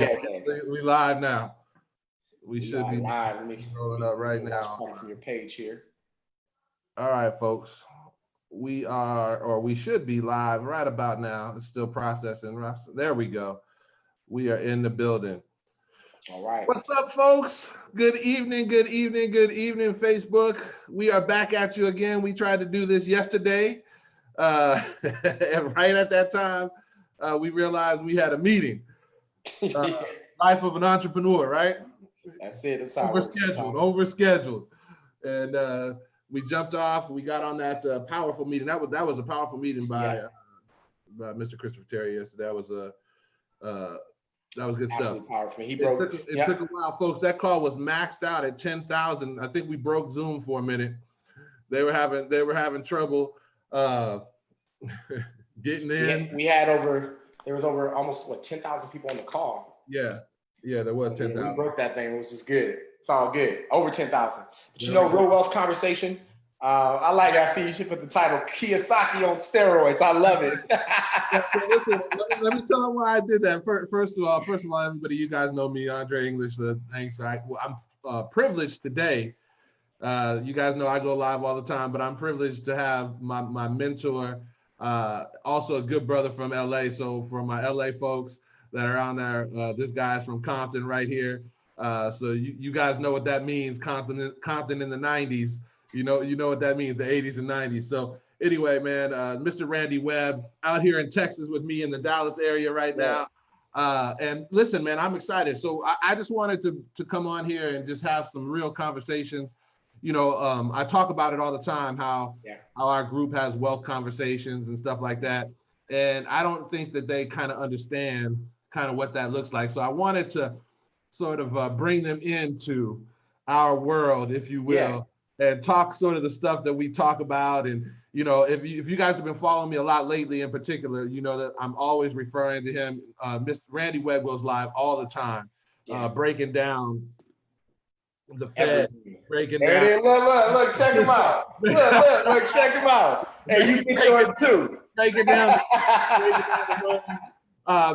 Okay. We live now. We should be live. Let me rolling up right now. From your page here. All right, folks. We are, or we should be live right about now. It's still processing. There we go. We are in the building. All right. What's up, folks? Good evening, good evening, good evening, Facebook. We are back at you again. We tried to do this yesterday. And right at that time, we realized we had a meeting. Life of an entrepreneur, right? That's it. It's overscheduled. And we jumped off. We got on that powerful meeting. That was a powerful meeting by Mr. Christopher Terry yesterday. That was good Absolutely stuff. Powerful. It took a while, folks. That call was maxed out at 10,000. I think we broke Zoom for a minute. They were having trouble getting in. There was over almost 10,000 people on the call. Yeah, there was 10,000. We broke that thing, which is good. It's all good. Over 10,000. But Real Wealth Conversation. I see you should put the title Kiyasaki on steroids. I love it. Listen, let me tell them why I did that. First of all, everybody, you guys know me, Andre English. I'm privileged today. You guys know I go live all the time, but I'm privileged to have my mentor, also a good brother from LA. So for my LA folks that are on there, this guy's from Compton right here. So you guys know what that means. Compton in the 90s. You know what that means, the 80s and 90s. So anyway, man, Mr. Rany Webb out here in Texas with me in the Dallas area right now. And listen, man, I'm excited. So I just wanted to come on here and just have some real conversations. I talk about it all the time, how our group has wealth conversations and stuff like that. And I don't think that they kind of understand kind of what that looks like. So I wanted to sort of bring them into our world, if you will, and talk sort of the stuff that we talk about. And, if you guys have been following me a lot lately in particular, you know that I'm always referring to him. Mr. Rany Webb goes live all the time, breaking down the Fed, breaking down. Look, check him out. Look, check him out. Hey, you get yours too. Breaking down,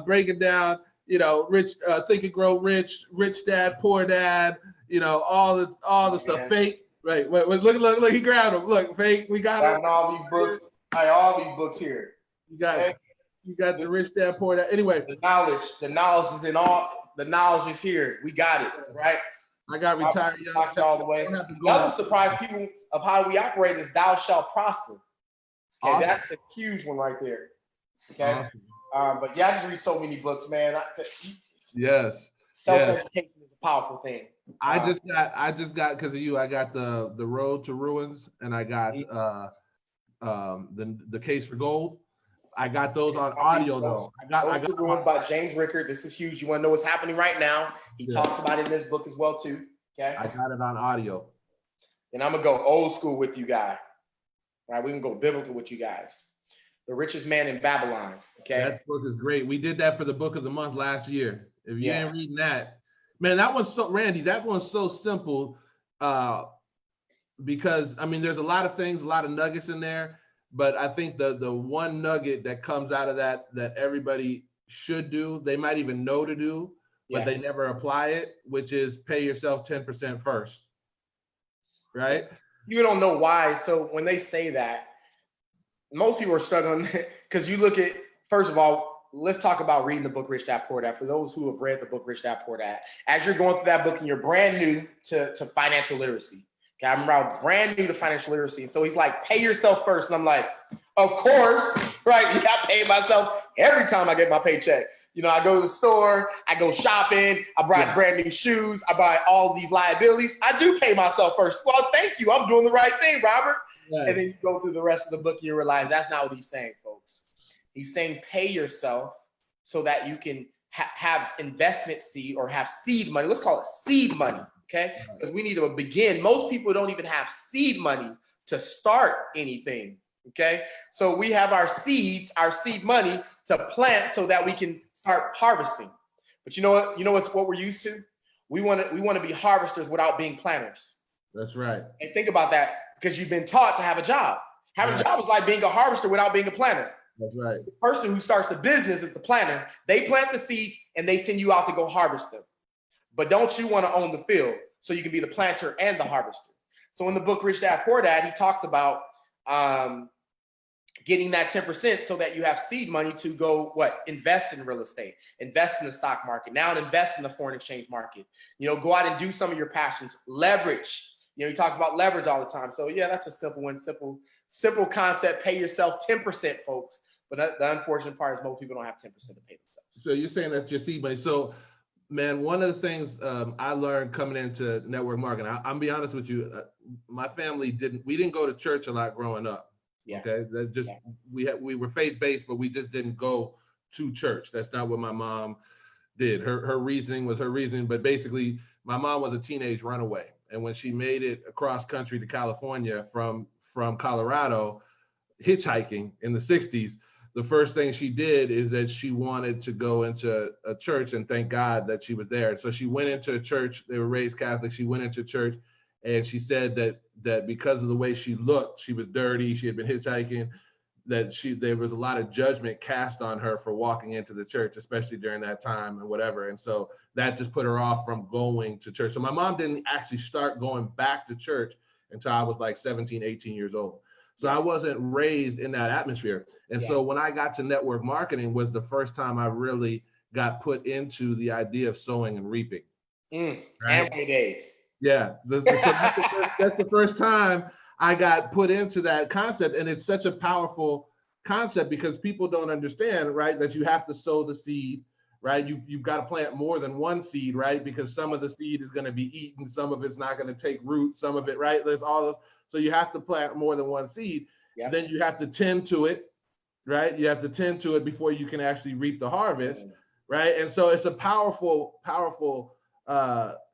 breaking down, rich, think and grow rich dad, poor dad, all the stuff, fake. Right. Look, he grabbed them. Look, fake. We got them. All these books. All these books here. You got the rich dad, poor dad. Anyway, the knowledge is in all. The knowledge is here. We got it. Right. I got retired young. All the way. Another surprise people of how we operate is thou shalt prosper. Okay, awesome. That's a huge one right there. Okay. Awesome. But I just read so many books, man. Yes. Self-education is a powerful thing. I just got because of you. I got the Road to Ruins, and I got the Case for Gold. I got those on audio though. I got Ruins by James Rickard. This is huge. You want to know what's happening right now? He talks about it in this book as well too. Okay. I got it on audio. And I'm gonna go old school with you guys. Right, we can go biblical with you guys. The Richest Man in Babylon. Okay. That book is great. We did that for the book of the month last year. If you ain't reading that. Man, that one's so simple because, there's a lot of things, a lot of nuggets in there, but I think the one nugget that comes out of that everybody should do, they might even know to do, but they never apply it, which is pay yourself 10% first, right? You don't know why. So when they say that, most people are struggling because you look at, first of all, let's talk about reading the book Rich Dad Poor Dad. For those who have read the book Rich Dad Poor Dad, as you're going through that book and you're brand new to financial literacy. Okay, I remember I was brand new to financial literacy. And so he's like, pay yourself first. And I'm like, of course, right? I pay myself every time I get my paycheck. I go to the store, I go shopping, I buy brand new shoes, I buy all these liabilities. I do pay myself first. Well, thank you. I'm doing the right thing, Robert. Right. And then you go through the rest of the book and you realize that's not what he's saying, folks. He's saying pay yourself so that you can have investment seed or have seed money. Let's call it seed money, okay? Because we need to begin. Most people don't even have seed money to start anything, okay? So we have our seeds, our seed money to plant so that we can start harvesting. But you know what? What we're used to? We want to be harvesters without being planters. That's right. And think about that because you've been taught to have a job. Having a job is like being a harvester without being a planter. That's right. The person who starts the business is the planter. They plant the seeds and they send you out to go harvest them. But don't you want to own the field so you can be the planter and the harvester? So in the book Rich Dad Poor Dad, he talks about getting that 10% so that you have seed money to go invest in real estate, invest in the stock market, now invest in the foreign exchange market, go out and do some of your passions, leverage. He talks about leverage all the time. So yeah, that's a simple one, simple concept. Pay yourself 10%, folks. But the unfortunate part is most people don't have 10% to pay themselves. So you're saying that's your seed money. So man, one of the things I learned coming into network marketing, I'll be honest with you, my family didn't go to church a lot growing up. Yeah. Okay, that just we were faith-based, but we just didn't go to church. That's not what my mom did. Her reasoning was her reasoning, but basically my mom was a teenage runaway, and when she made it across country to California from Colorado, hitchhiking in the 60s, the first thing she did is that she wanted to go into a church, and thank God that she was there. So she went into a church. They were raised Catholic. She went into church, and she said that because of the way she looked, she was dirty, she had been hitchhiking, that there was a lot of judgment cast on her for walking into the church, especially during that time and whatever. And so that just put her off from going to church. So my mom didn't actually start going back to church until I was like 17, 18 years old. So I wasn't raised in that atmosphere. And so when I got to network marketing was the first time I really got put into the idea of sowing and reaping. Right? Amway days. Yeah, so that's the first time I got put into that concept. And it's such a powerful concept because people don't understand, right, that you have to sow the seed, right? You've got to plant more than one seed, right? Because some of the seed is going to be eaten, some of it's not going to take root, some of it, right? So you have to plant more than one seed. Yep. Then you have to tend to it, right? You have to tend to it before you can actually reap the harvest, right? And so it's a powerful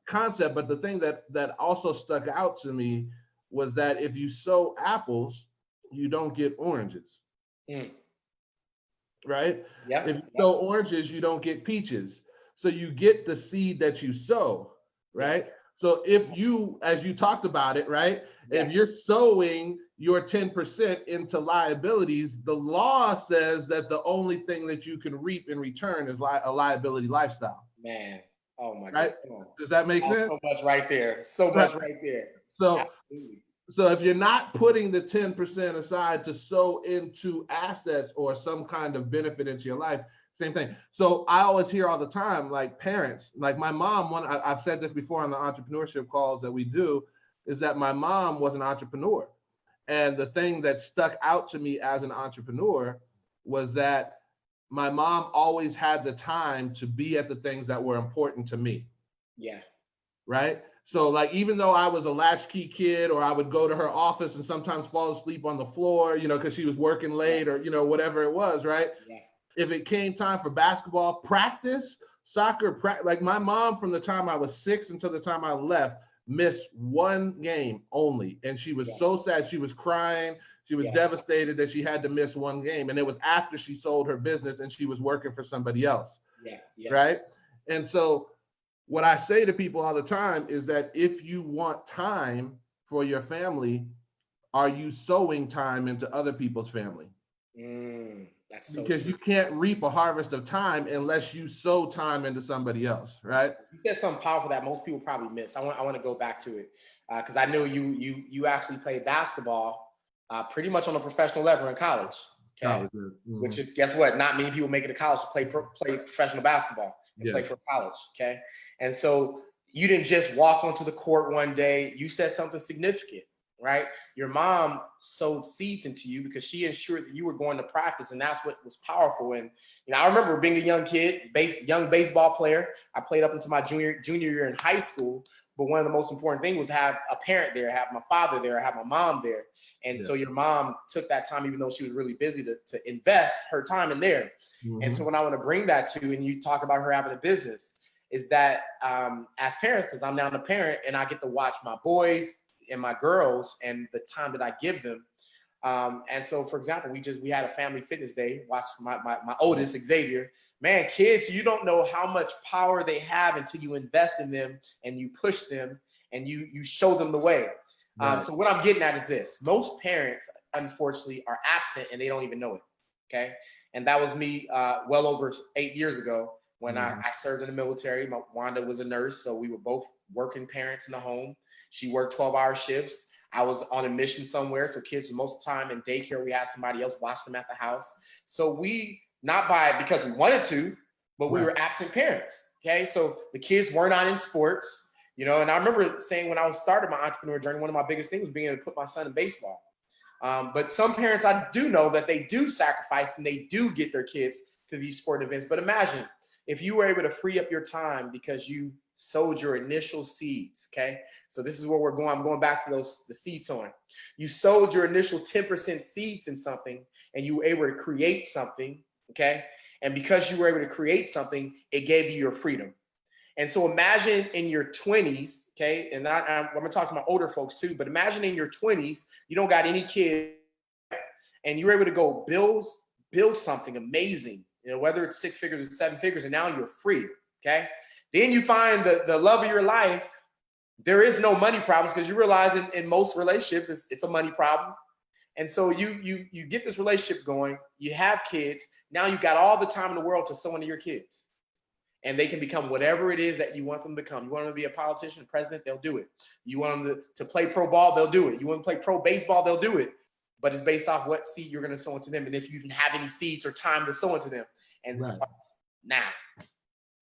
concept. But the thing that also stuck out to me was that if you sow apples, you don't get oranges. Right? Yep. If you sow oranges, you don't get peaches. So you get the seed that you sow, right? Yep. So if you, as you talked about it, right? Yep. If you're sowing your 10% into liabilities, the law says that the only thing that you can reap in return is a liability lifestyle. Man, oh my right? God. Does that make sense? So much right there. So much right there. So, absolutely. So if you're not putting the 10% aside to sow into assets or some kind of benefit into your life, same thing. So I always hear all the time, like parents, like my mom, I've said this before on the entrepreneurship calls that we do, is that my mom was an entrepreneur. And the thing that stuck out to me as an entrepreneur was that my mom always had the time to be at the things that were important to me. Yeah. Right? So like, even though I was a latchkey kid, or I would go to her office and sometimes fall asleep on the floor, because she was working late, or, whatever it was, right? Yeah. If it came time for basketball practice, soccer, like my mom, from the time I was 6 until the time I left, missed one game only. And she was so sad. She was crying. She was devastated that she had to miss one game. And it was after she sold her business and she was working for somebody else. Right? And so what I say to people all the time is that if you want time for your family, are you sowing time into other people's family? That's so because true. You can't reap a harvest of time unless you sow time into somebody else, right? You said something powerful that most people probably miss. I want to go back to it because I know you actually played basketball pretty much on a professional level in college. Okay, which is, guess what? Not many people make it to college to play professional basketball and play for college. Okay, and so you didn't just walk onto the court one day. You said something significant. Right? Your mom sowed seeds into you because she ensured that you were going to practice, and that's what was powerful. And I remember being a young kid, young baseball player. I played up into my junior year in high school. But one of the most important things was to have a parent there, have my father there, have my mom there. And so your mom took that time, even though she was really busy, to invest her time in there. And so when I want to bring that to, and you talk about her having a business, is that as parents, because I'm now a parent and I get to watch my boys and my girls and the time that I give them. And so, for example, we had a family fitness day, watched my oldest, Xavier. Man, kids, you don't know how much power they have until you invest in them and you push them and you show them the way. So what I'm getting at is this. Most parents, unfortunately, are absent and they don't even know it. Okay. And that was me well over 8 years ago when I served in the military. Wanda was a nurse, so we were both working parents in the home. She worked 12-hour shifts. I was on a mission somewhere, so kids most of the time in daycare, we had somebody else watch them at the house. So we, not because we wanted to, but we were absent parents. Okay, so the kids were not in sports, you know. And I remember saying when I was starting my entrepreneur journey, one of my biggest things was being able to put my son in baseball. But some parents, I do know that they do sacrifice and they do get their kids to these sporting events. But imagine if you were able to free up your time because you sowed your initial seeds. Okay, so this is where we're going. I'm going back to the seed sowing. You sowed your initial 10% seeds in something, and you were able to create something. Okay, and because you were able to create something, it gave you your freedom. And so imagine in your 20s, okay, and I'm going to talk to my older folks too, but imagine in your 20s, you don't got any kids, and you're able to go build something amazing, you know, whether it's 6 figures or 7 figures, and now you're free, okay? Then you find the love of your life. There is no money problems because you realize in most relationships, it's a money problem. And so you get this relationship going, you have kids, now you've got all the time in the world to sow into your kids. And they can become whatever it is that you want them to become. You want them to be a politician, a president, they'll do it. You want them to play pro ball, they'll do it. You want them to play pro baseball, they'll do it. But it's based off what seed you're going to sow into them, and if you even have any seeds or time to sow into them. And it starts now.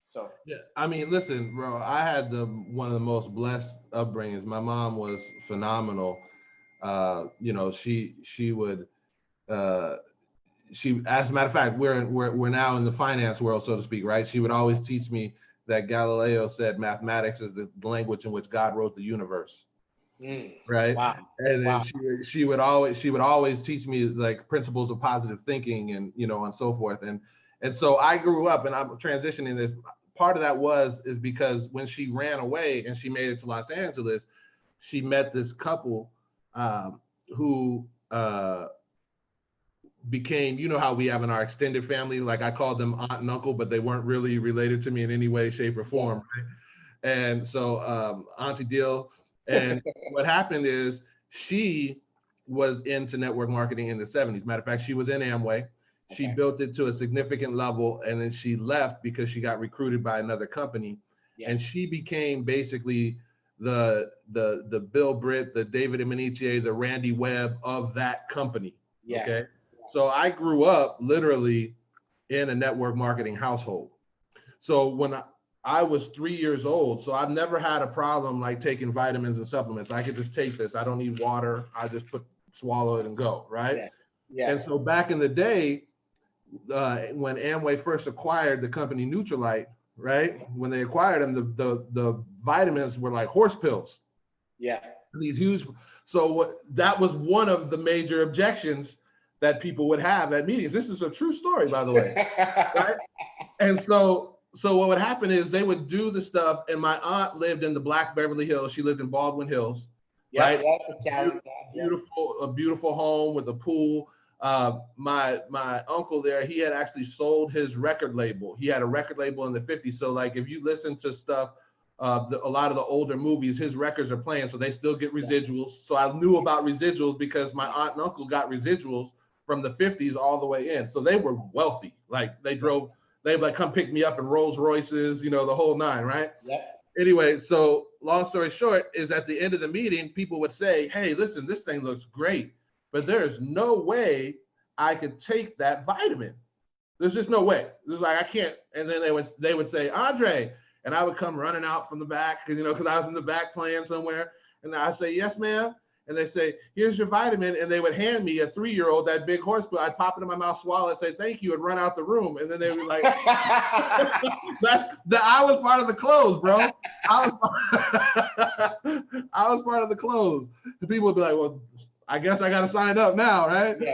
So yeah, I mean, listen, bro, I had one of the most blessed upbringings. My mom was phenomenal. You know, she would. She, as a matter of fact, we're now in the finance world, so to speak, right? She would always teach me that Galileo said mathematics is the language in which God wrote the universe, right? Wow. And then she would always teach me like principles of positive thinking and, you know, and so forth. And so I grew up, and I'm transitioning this. Part of that is because when she ran away and she made it to Los Angeles, she met this couple who became, you know how we have in our extended family, like I called them aunt and uncle, but they weren't really related to me in any way, shape, or form, right? And so Auntie Deal, and what happened is she was into network marketing in the 70s. Matter of fact, she was in Amway. She built it to a significant level, and then she left because she got recruited by another company. And she became basically the Bill Britt, the David Imaniche, the Rany Webb of that company. Okay. So I grew up literally in a network marketing household. So when I was 3 years old, so I've never had a problem like taking vitamins and supplements. I could just take this. I don't need water. I just swallow it and go, right? And so back in the day, when Amway first acquired the company Nutrilite, right? When they acquired them, the vitamins were like horse pills. These huge. So that was one of the major objections that people would have at meetings. This is a true story, by the way, right? And so what would happen is they would do the stuff, and my aunt lived in the Black Beverly Hills. She lived in Baldwin Hills, right? A beautiful home with a pool. My uncle there, he had actually sold his record label. He had a record label in the 50s. So like if you listen to stuff, a lot of the older movies, his records are playing, so they still get residuals. So I knew about residuals because my aunt and uncle got residuals from the 50s all the way in. So they were wealthy. Like they'd like come pick me up in Rolls Royces, you know, the whole nine, right? Anyway, so long story short is at the end of the meeting, people would say, hey, listen, this thing looks great, but there's no way I could take that vitamin. There's just no way. There's like, I can't. And then they would say, Andre, and I would come running out from the back, because I was in the back playing somewhere. And I say, yes, ma'am. And they say, here's your vitamin. And they would hand me a 3-year-old, that big horse pill. I'd pop it in my mouth, swallow it, say, thank you, and run out the room. And then they would like, I was part of the close, bro. I was part of the close. And people would be like, well, I guess I got to sign up now, right? So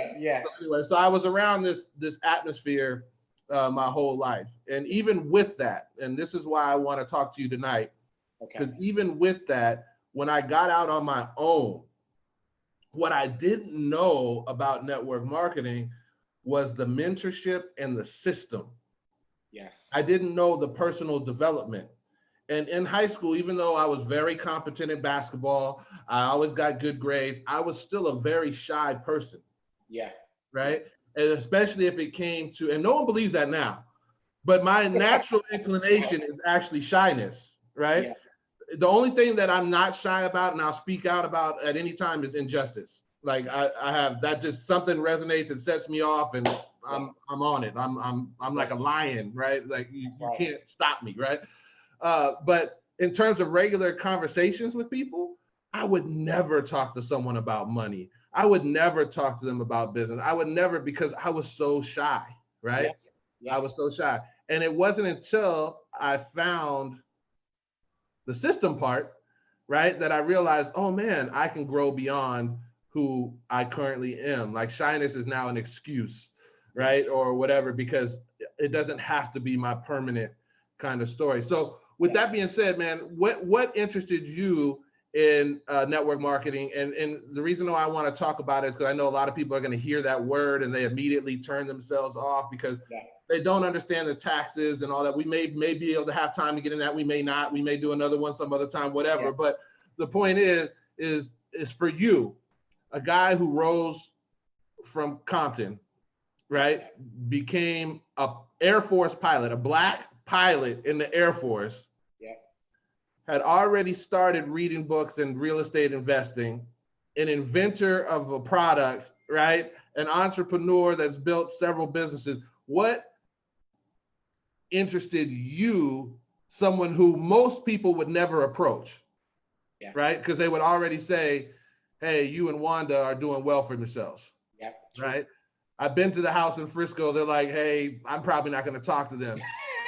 anyway, so I was around this atmosphere my whole life. And even with that, and this is why I want to talk to you tonight, because even with that, when I got out on my own, what I didn't know about network marketing was the mentorship and the system. I didn't know the personal development. And in high school, even though I was very competent in basketball, I always got good grades, I was still a very shy person. Right? and especially if it came to, and no one believes that now, but my natural inclination is actually shyness, right? Yeah. The only thing that I'm not shy about and I'll speak out about at any time is injustice. Like I have that, just something resonates and sets me off, and I'm on it. I'm like a lion, right? Like you can't stop me, right? But in terms of regular conversations with people, I would never talk to someone about money. I would never talk to them about business. I would never, because I was so shy, right? I was so shy. And it wasn't until I found the system part, right, that I realized, oh man, I can grow beyond who I currently am. Like shyness is now an excuse, right? Or whatever, because it doesn't have to be my permanent kind of story. So with that being said, man, what interested you in network marketing? And the reason why I want to talk about it is because I know a lot of people are going to hear that word and they immediately turn themselves off because they don't understand the taxes and all that. We may be able to have time to get in that. We may not. We may do another one some other time, whatever. Yeah. But the point is for you, a guy who rose from Compton, right, became a Air Force pilot, a Black pilot in the Air Force, had already started reading books and real estate investing, an inventor of a product, right, an entrepreneur that's built several businesses. What interested you, someone who most people would never approach, right? Because they would already say, hey, you and Wanda are doing well for yourselves, right? I've been to the house in Frisco. They're like, hey, I'm probably not going to talk to them,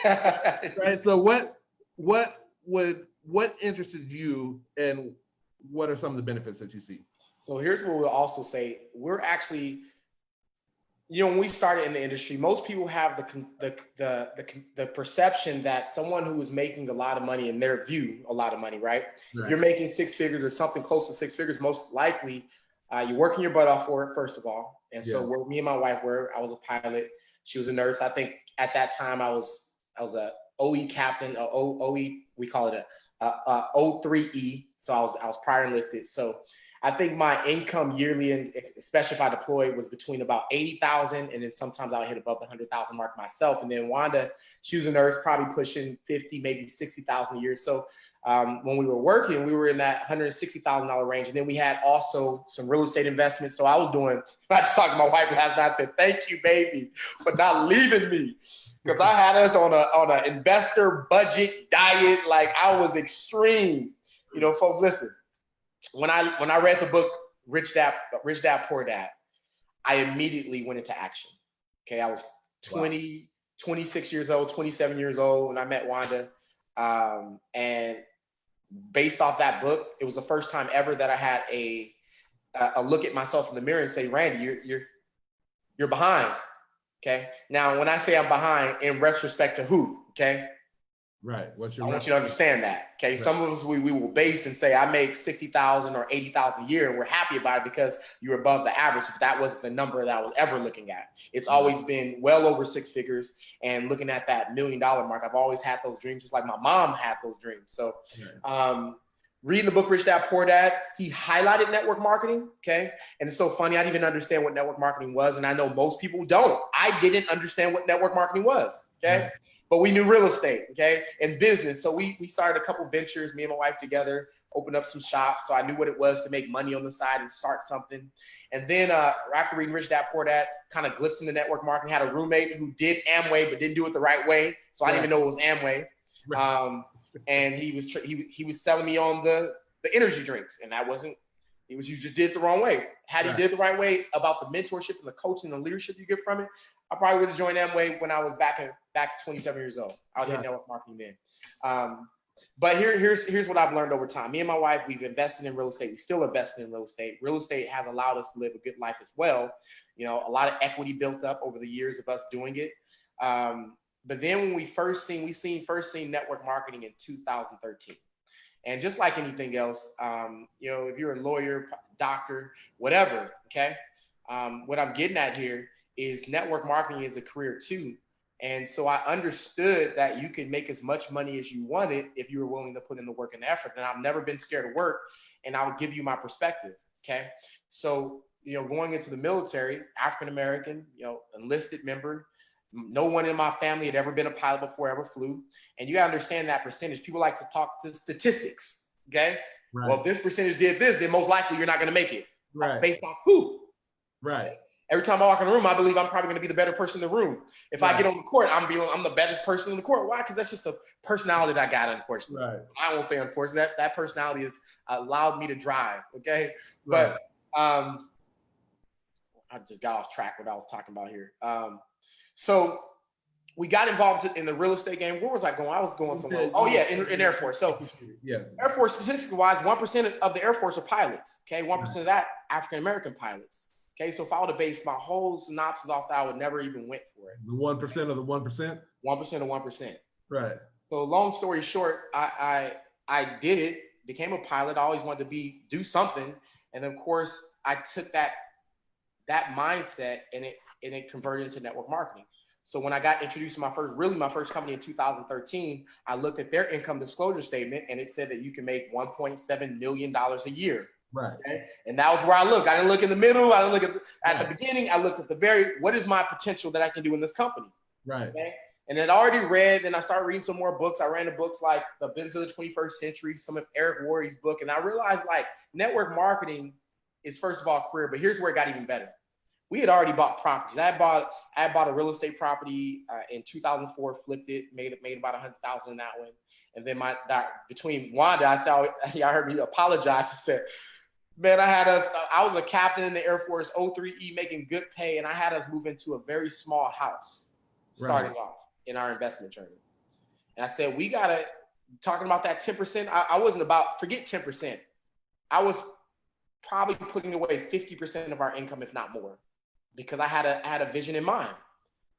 right? So what interested you, and what are some of the benefits that you see? So here's what we'll also say. We're actually, when we started in the industry, most people have the perception that someone who is making a lot of money, in their view, a lot of money, right? If you're making six figures or something close to six figures, most likely you're working your butt off for it, first of all. And so me and my wife I was a pilot. She was a nurse. I think at that time I was a OE captain, OE, we call it a O3E. So I was prior enlisted. So I think my income yearly, and especially if I deployed, was between about 80,000, and then sometimes I would hit above the 100,000 mark myself. And then Wanda, she was a nurse, probably pushing 50, maybe 60,000 a year. So when we were working, we were in that $160,000 range. And then we had also some real estate investments. So I just talked to my wife last night. I said, thank you, baby, for not leaving me. Because I had us on an investor budget diet. Like, I was extreme. Folks, listen. When I read the book Rich Dad Poor Dad, I immediately went into action. Okay, I was 26 years old, 27 years old when I met Wanda, and based off that book, it was the first time ever that I had a look at myself in the mirror and say, Randy, you're behind. Okay, now when I say I'm behind, in retrospect to who? Okay. Right. I want you to understand that. Okay. Right. Some of us, we will base and say, I make 60,000 or 80,000 a year, and we're happy about it because you're above the average. If that was the number that I was ever looking at, it's always been well over six figures, and looking at that $1 million mark. I've always had those dreams, just like my mom had those dreams. So, reading the book Rich Dad Poor Dad, he highlighted network marketing. Okay. And it's so funny. I didn't even understand what network marketing was. And I know most people don't. I didn't understand what network marketing was. Okay. Right. But we knew real estate, okay, and business. So we started a couple ventures, me and my wife together, opened up some shops. So I knew what it was to make money on the side and start something. And then after reading Rich Dad Poor Dad, kind of glimpsed into network marketing, had a roommate who did Amway but didn't do it the right way. So I didn't even know it was Amway. And he was selling me on the energy drinks, and you just did it the wrong way. Had he did it the right way about the mentorship and the coaching and the leadership you get from it, I probably would have joined Amway when I was back 27 years old. I would hit network marketing then. But here's what I've learned over time. Me and my wife, we've invested in real estate. We still invested in real estate. Real estate has allowed us to live a good life as well. A lot of equity built up over the years of us doing it. But then when we first seen network marketing in 2013. And just like anything else, if you're a lawyer, doctor, whatever, okay, what I'm getting at here is network marketing is a career too. And so I understood that you could make as much money as you wanted if you were willing to put in the work and effort. And I've never been scared of work, and I'll give you my perspective, okay? So going into the military, African American, enlisted member. No one in my family had ever been a pilot before, ever flew. And you gotta understand that percentage. People like to talk to statistics. Okay. Right. Well, if this percentage did this, then most likely you're not gonna make it. Right. Based on who? Right. Every time I walk in the room, I believe I'm probably gonna be the better person in the room. If I get on the court, I'm the best person in the court. Why? Because that's just the personality that I got, unfortunately. Right. I won't say unfortunately. That personality has allowed me to drive. Okay. Right. But I just got off track what I was talking about here. So we got involved in the real estate game. Where was I going? I was going somewhere. Oh yeah, in Air Force. So yeah, Air Force, statistically wise, 1% of the Air Force are pilots. Okay, 1% of that African American pilots. Okay, so if I would have based my whole synopsis off that, I would never even went for it. The 1% of the 1%. 1% of 1%. Right. So long story short, I did it. Became a pilot. I always wanted to do something, and of course, I took that mindset and it converted into network marketing. So when I got introduced to my first company in 2013, I looked at their income disclosure statement and it said that you can make $1.7 million a year. Right. Okay? And that was where I looked. I didn't look in the middle. I didn't look at the beginning. I looked at what is my potential that I can do in this company? Right. Okay? And then I already read, then I started reading some more books. I ran the books like The Business of the 21st Century, some of Eric Worre's book. And I realized like network marketing is first of all a career, but here's where it got even better. We had already bought properties. I bought a real estate property in 2004, flipped it, made about $100,000 in that one. And then between Wanda, I saw y'all heard me apologize. I said, man, I was a captain in the Air Force, 03E, making good pay, and I had us move into a very small house starting off in our investment journey. And I said, we gotta talking about that 10%. I wasn't about forget 10%. I was probably putting away 50% of our income, if not more. Because I had a vision in mind.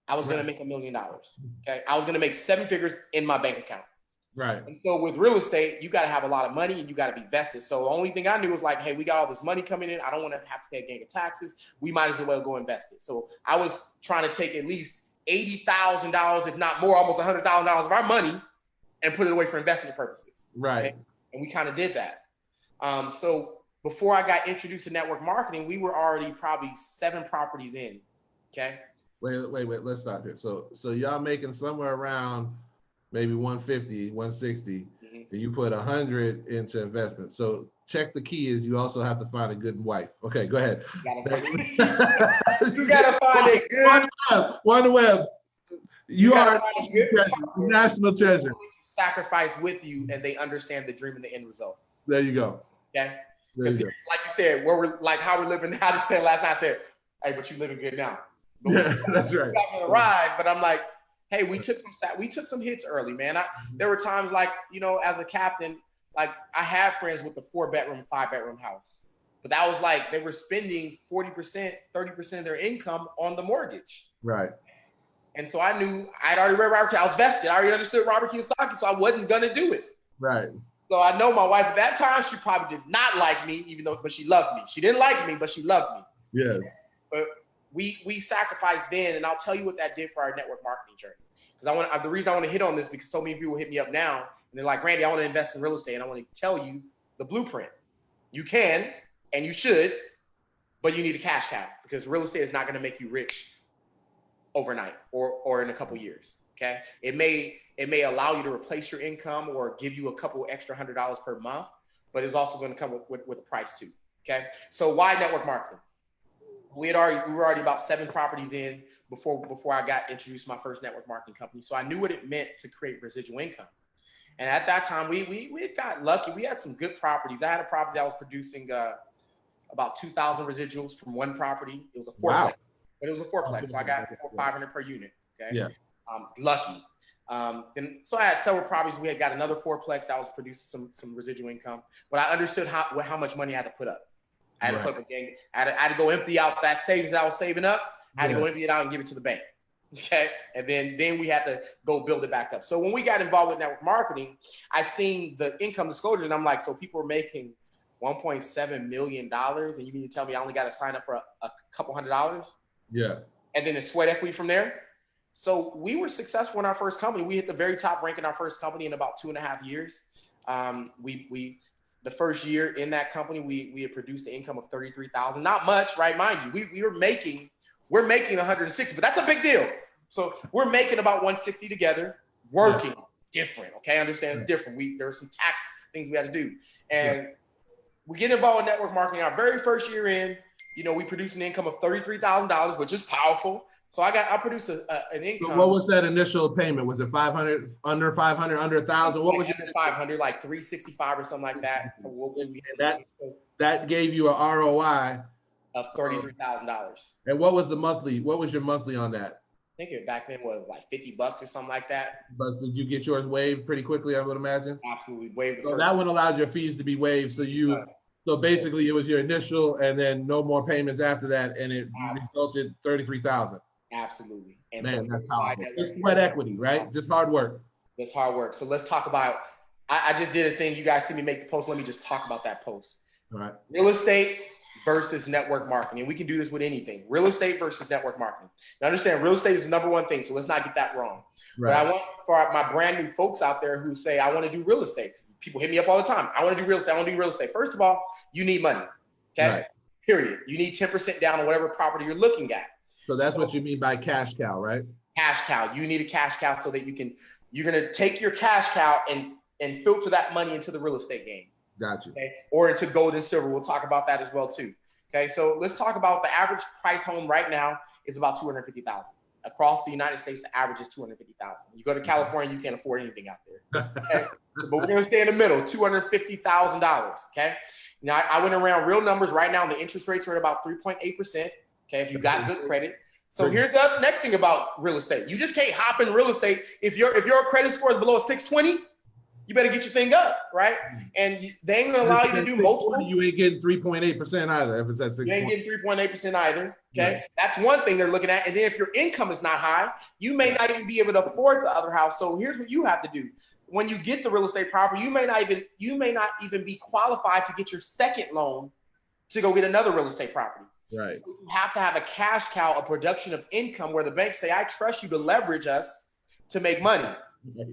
I was going to make $1 million. Okay. I was going to make 7 figures in my bank account. Right. And so with real estate, you got to have a lot of money and you got to be vested. So the only thing I knew was like, hey, we got all this money coming in. I don't want to have to pay a gang of taxes. We might as well go invest it. So I was trying to take at least $80,000, if not more, almost $100,000 of our money and put it away for investment purposes. Right. Okay? And we kind of did that. So before I got introduced to network marketing, we were already probably 7 properties in. Okay. Wait. Let's stop here. So y'all making somewhere around maybe 150, 160, and you put 100 into investment. So check the key is you also have to find a good wife. Okay, go ahead. You gotta find a good Wany Webb. You are a national treasure. Sacrifice with you, and they understand the dream and the end result. There you go. Okay. Because like you said, how we're living now. I just said last night, I said, hey, but you living good now. That's right. Got me a ride, but I'm like, hey, we took some hits early, man. There were times like, as a captain, like I had friends with the 4-bedroom, 5-bedroom house. But that was like they were spending 40%, 30% of their income on the mortgage. Right. And so I knew I'd already read Robert. I was vested. I already understood Robert Kiyasaki, so I wasn't gonna do it. Right. So I know my wife at that time, she probably did not like me, but she loved me. She didn't like me, but she loved me. Yes. But we sacrificed then, and I'll tell you what that did for our network marketing journey. Because the reason I want to hit on this because so many people hit me up now, and they're like, Randy, I want to invest in real estate, and I want to tell you the blueprint. You can, and you should, but you need a cash cow because real estate is not going to make you rich overnight or in a couple years. Okay, it may allow you to replace your income or give you a couple extra $100 per month, but it's also going to come with a price too. Okay, so why network marketing? We were already about 7 properties in before I got introduced to my first network marketing company. So I knew what it meant to create residual income. And at that time, we got lucky. We had some good properties. I had a property that was producing about 2,000 residuals from one property. It was a 4-plex, but it was a 4-plex, so I got 500 per unit. Okay, yeah. Lucky. And so I had several properties. We had got another 4-plex that was producing some residual income, but I understood how much money I had to put up. I had to put up a gang. I had to go empty out that savings that I was saving up. I had to go empty it out and give it to the bank. Okay. And then we had to go build it back up. So when we got involved with network marketing, I seen the income disclosure and I'm like, so people are making $1.7 million and you mean to tell me I only got to sign up for a couple $100? Yeah. And then it's sweat equity from there. So we were successful in our first company. We hit the very top rank in our first company in about 2.5 years. the first year in that company, we had produced an income of 33,000. Not much, right? Mind you, we're making 160, but that's a big deal. So we're making about 160 together, working different. Okay, I understand it's different. There were some tax things we had to do, and we get involved in network marketing. Our very first year in, we produced an income of $33,000, which is powerful. So I produced an income. So what was that initial payment? Was it 500, under 500, under 1,000? What was your 500, like 365 or something like that? That gave you an ROI of $33,000. And what was the monthly? What was your monthly on that? I think it back then was like $50 or something like that. But did you get yours waived pretty quickly? I would imagine. Absolutely waived. So that one allowed your fees to be waived. So basically, it was your initial, and then no more payments after that, and it resulted 33,000. Absolutely. And man, that's powerful. It's sweat equity, right? Just hard work. It's hard work. So let's talk about. I just did a thing. You guys see me make the post. Let me just talk about that post. All right. Real estate versus network marketing. And we can do this with anything. Real estate versus network marketing. Now understand, real estate is the number one thing. So let's not get that wrong. Right. But I want for my brand new folks out there who say, I want to do real estate. People hit me up all the time. I want to do real estate. I want to do real estate. First of all, you need money. Okay. Right. Period. You need 10% down on whatever property you're looking at. So that's what you mean by cash cow, right? Cash cow. You need a cash cow so that you're going to take your cash cow and filter that money into the real estate game. Gotcha. Okay? Or into gold and silver. We'll talk about that as well too. Okay, so let's talk about the average price home right now is about $250,000. Across the United States, the average is $250,000. You go to California, you can't afford anything out there. Okay? But we're gonna stay in the middle, $250,000. Okay. Now I went around real numbers right now. The interest rates are at about 3.8%. Okay, if you got good credit. So here's the next thing about real estate. You just can't hop in real estate if your credit score is below a 620. You better get your thing up, right? And they ain't gonna allow you to do multiple. You ain't getting 3.8% either if it's at 6. You ain't getting 3.8% either. Okay, right. That's one thing they're looking at. And then if your income is not high, you may not even be able to afford the other house. So here's what you have to do: when you get the real estate property, you may not even be qualified to get your second loan to go get another real estate property. Right. So you have to have a cash cow, a production of income, where the banks say, "I trust you to leverage us to make money." Right.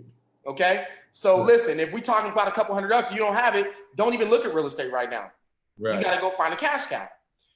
Okay, so listen, if we're talking about a couple $100, you don't have it, don't even look at real estate right now. Right. You got to go find a cash cow.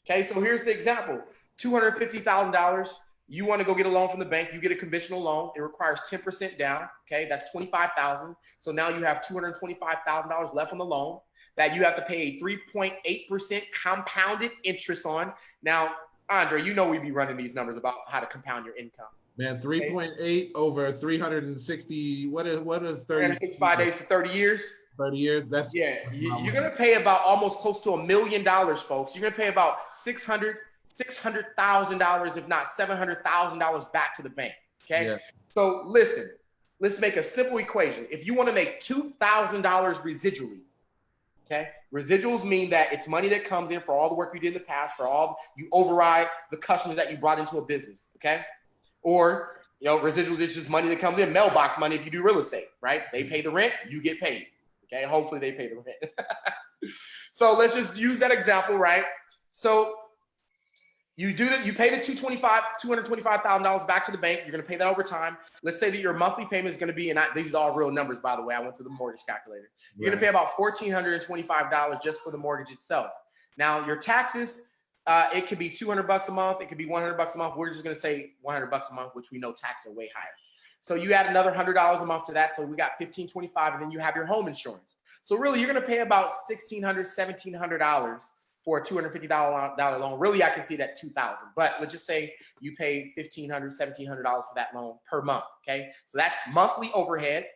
Okay, so here's the example: $250,000. You want to go get a loan from the bank. You get a conventional loan. It requires 10% down. Okay, that's $25,000. So now you have $225,000 left on the loan that you have to pay a 3.8% compounded interest on. Now, Andre, we be running these numbers about how to compound your income. Man, 3.8 over 360. What is 30? 365 days for 30 years. 30 years. That's you're gonna pay about almost close to $1 million, folks. You're gonna pay about $600,000, if not $700,000 back to the bank. Okay. Yeah. So listen, let's make a simple equation. If you want to make $2,000 residually, okay, residuals mean that it's money that comes in for all the work you did in the past, you override the customers that you brought into a business. Okay. Or, residuals is just money that comes in, mailbox money if you do real estate, right? They pay the rent, you get paid. Okay, hopefully they pay the rent. So let's just use that example, right? So you do that, you pay the $225,000 back to the bank. You're gonna pay that over time. Let's say that your monthly payment is gonna be, and these are all real numbers, by the way. I went to the mortgage calculator. You're gonna pay about $1,425 just for the mortgage itself. Now your taxes, it could be $200 a month. It could be $100 a month. We're just going to say $100 a month, which we know taxes are way higher. So you add another $100 a month to that. So we got $1,525, and then you have your home insurance. So really, you're going to pay about $1,600, $1,700 for a $250 loan. Really, I can see that $2,000. But let's just say you pay $1,500, $1,700 for that loan per month. Okay, so that's monthly overhead,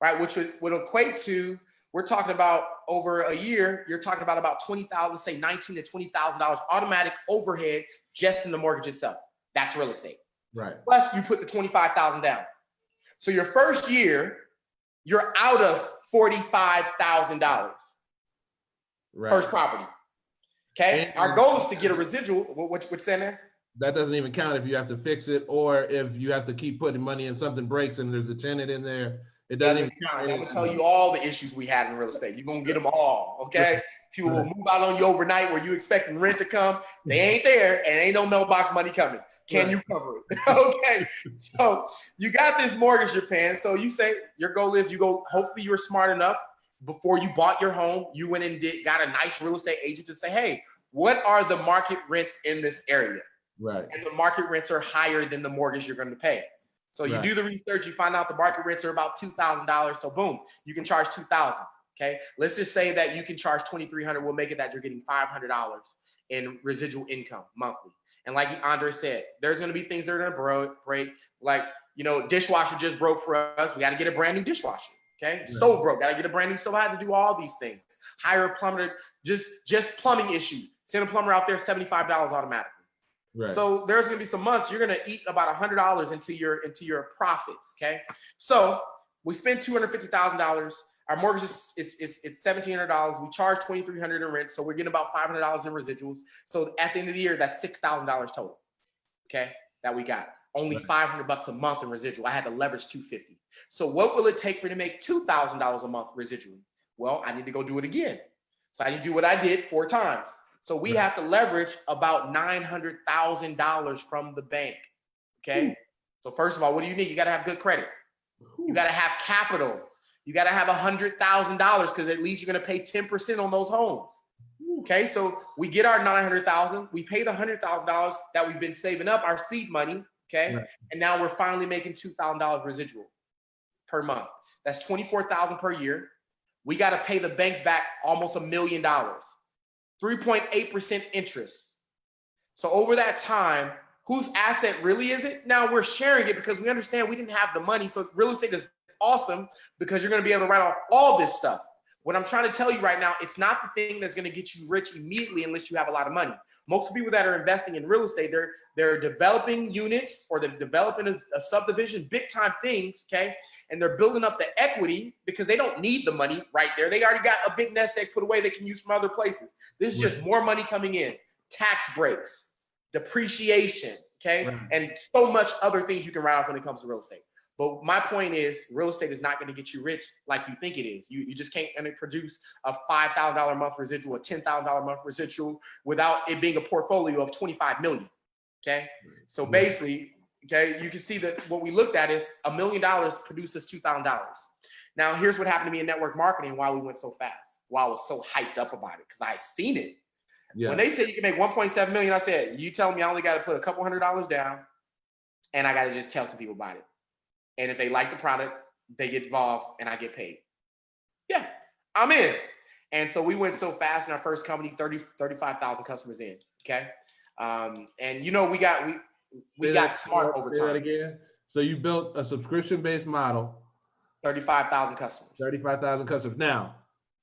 right? Which would equate to, we're talking about over a year, you're talking about 20,000, let's say $19,000 to $20,000 automatic overhead just in the mortgage itself. That's real estate. Right. Plus you put the $25,000 down. So your first year, you're out of $45,000. Right. First property. Okay. And our goal is to get a residual. What's in there? That doesn't even count if you have to fix it or if you have to keep putting money and something breaks and there's a tenant in there. It doesn't even count. I'm going to tell you all the issues we had in real estate. You're going to get them all, okay? People will move out on you overnight where you expecting rent to come. They ain't there, and ain't no mailbox money coming. Can you cover it? Okay, so you got this mortgage you're paying. So you say your goal is hopefully you're smart enough before you bought your home, you went and got a nice real estate agent to say, hey, what are the market rents in this area? Right. And the market rents are higher than the mortgage you're going to pay. So you do the research, you find out the market rents are about $2,000. So boom, you can charge $2,000. Okay. Let's just say that you can charge $2,300. We'll make it that you're getting $500 in residual income monthly. And like Andre said, there's going to be things that are going to break. Like, you know, dishwasher just broke for us. We got to get a brand new dishwasher. Okay. Stove broke. Got to get a brand new stove. I had to do all these things. Hire a plumber, just plumbing issues. Send a plumber out there, $75 automatically. Right. So there's going to be some months you're going to eat about $100 into your profits. Okay. So we spend $250,000. Our mortgage is $1,700. We charge $2,300 in rent. So we're getting about $500 in residuals. So at the end of the year, that's $6,000 total. Okay. That we got only $500 a month in residual. I had to leverage $250. So what will it take for me to make $2,000 a month residually? Well, I need to go do it again. So I need to do what I did 4 times. So we have to leverage about $900,000 from the bank. Okay. So first of all, what do you need? You got to have good credit. You got to have capital. You got to have $100,000 because at least you're going to pay 10% on those homes. Okay. So we get our $900,000. We pay the $100,000 that we've been saving up, our seed money. Okay. Right. And now we're finally making $2,000 residual per month. That's $24,000 per year. We got to pay the banks back almost $1 million. 3.8% interest. So over that time, whose asset really is it? Now we're sharing it because we understand we didn't have the money. So real estate is awesome because you're going to be able to write off all this stuff. What I'm trying to tell you right now, it's not the thing that's going to get you rich immediately unless you have a lot of money. Most people that are investing in real estate, they're developing units or they're developing a subdivision, big time things, okay? And they're building up the equity because they don't need the money right there. They already got a big nest egg put away they can use from other places. This is just more money coming in, tax breaks, depreciation, okay? And so much other things you can write off when it comes to real estate. But my point is real estate is not going to get you rich like you think it is. You just can't produce a $5,000 a month residual, a $10,000 a month residual without it being a portfolio of 25 million, okay? So basically, okay, you can see that what we looked at is $1 million produces $2,000. Now, here's what happened to me in network marketing why we went so fast, why I was so hyped up about it, because I seen it. When they said you can make 1.7 million, I said, you telling me I only got to put a couple $100 down and I got to just tell some people about it. And if they like the product, they get involved and I get paid. Yeah, I'm in. And so we went so fast in our first company, 35,000 customers in, okay? And you know, we got smart over time. Say that again. So you built a subscription-based model. 35,000 customers. 35,000 customers. Now,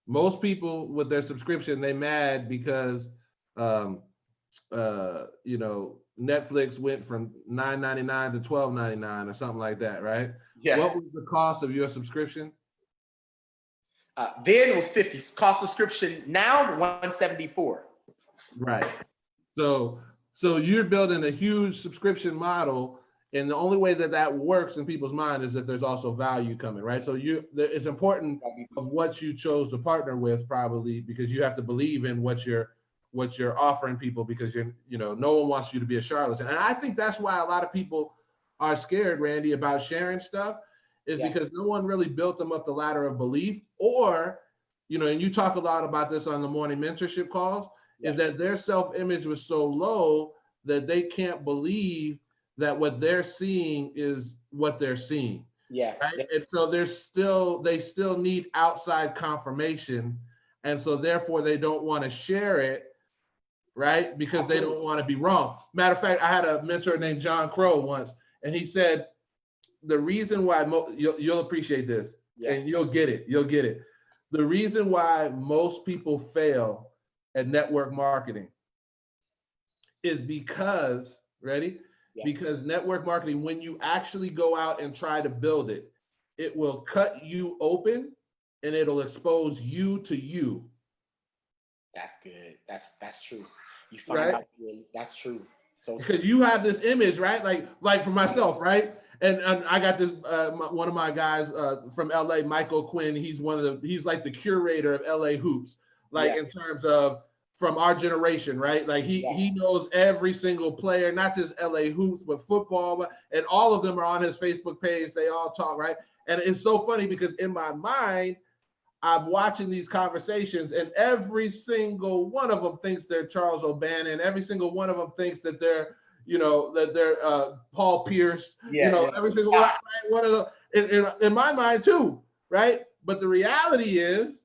most people with their subscription, they mad because, you know, Netflix went from $9.99 to $12.99 or something like that, right? Yeah. What was the cost of your subscription? Then it was $50. Cost subscription now $174. Right. So you're building a huge subscription model, and the only way that works in people's mind is that there's also value coming, right? So it's important of what you chose to partner with, probably, because you have to believe in what you're offering people, because no one wants you to be a charlatan. And I think that's why a lot of people are scared, Randy, about sharing stuff, is because no one really built them up the ladder of belief, or, and you talk a lot about this on the morning mentorship calls, is that their self-image was so low that they can't believe that what they're seeing is what they're seeing. Yeah. Right? And so they still need outside confirmation. And so therefore they don't want to share it, right? Because they don't want to be wrong. Matter of fact, I had a mentor named John Crow once, and he said, the reason why, you'll appreciate this, and you'll get it. The reason why most people fail at network marketing is because, ready? Yeah. Because network marketing, when you actually go out and try to build it, it will cut you open and it'll expose you to you. That's good. That's true. You find out that's true. So because you have this image, right? Like for myself, right? And I got this one of my guys from LA, Michael Quinn. He's like the curator of LA hoops, in terms of from our generation, right? Like he knows every single player, not just LA hoops, but football, and all of them are on his Facebook page. They all talk, right? And it's so funny because in my mind, I'm watching these conversations, and every single one of them thinks they're Charles O'Bannon. Every single one of them thinks that they're, Paul Pierce. Every single one of them in my mind too, right? But the reality is,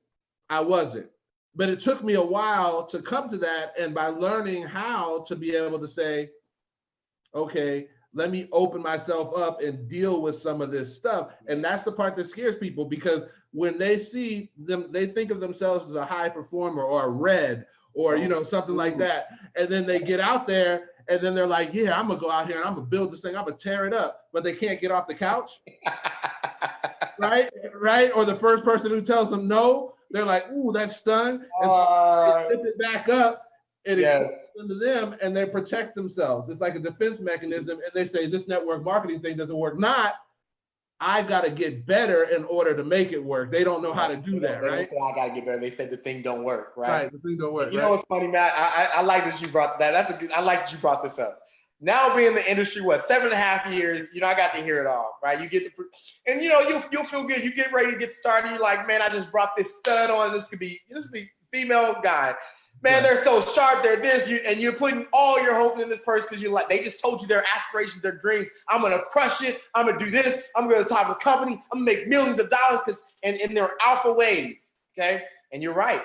I wasn't. But it took me a while to come to that, and by learning how to be able to say, okay, let me open myself up and deal with some of this stuff. And that's the part that scares people, because when they see them, they think of themselves as a high performer or a red or, something like that. And then they get out there and then they're like, yeah, I'm gonna go out here and I'm gonna build this thing, I'm gonna tear it up, but they can't get off the couch. Right? Or the first person who tells them no, they're like, ooh, that's stung. And so they flip it back up and expose into them, and they protect themselves. It's like a defense mechanism, and they say this network marketing thing doesn't work. Not, I got to get better in order to make it work. They don't know how to do that, right? They say, I got to get better. They said the thing don't work, right? Right, the thing don't work. You know what's funny, Matt? I like that you brought that. I like that you brought this up. Now being in the industry, 7.5 years, I got to hear it all, right? You get and you'll feel good. You get ready to get started. You're like, man, I just brought this stud on. This could be female guy. Man, they're so sharp. They're this, and you're putting all your hope in this person because they just told you their aspirations, their dreams. I'm gonna crush it. I'm gonna do this. I'm gonna top the company. I'm gonna make millions of dollars and in their alpha ways. Okay, and you're right.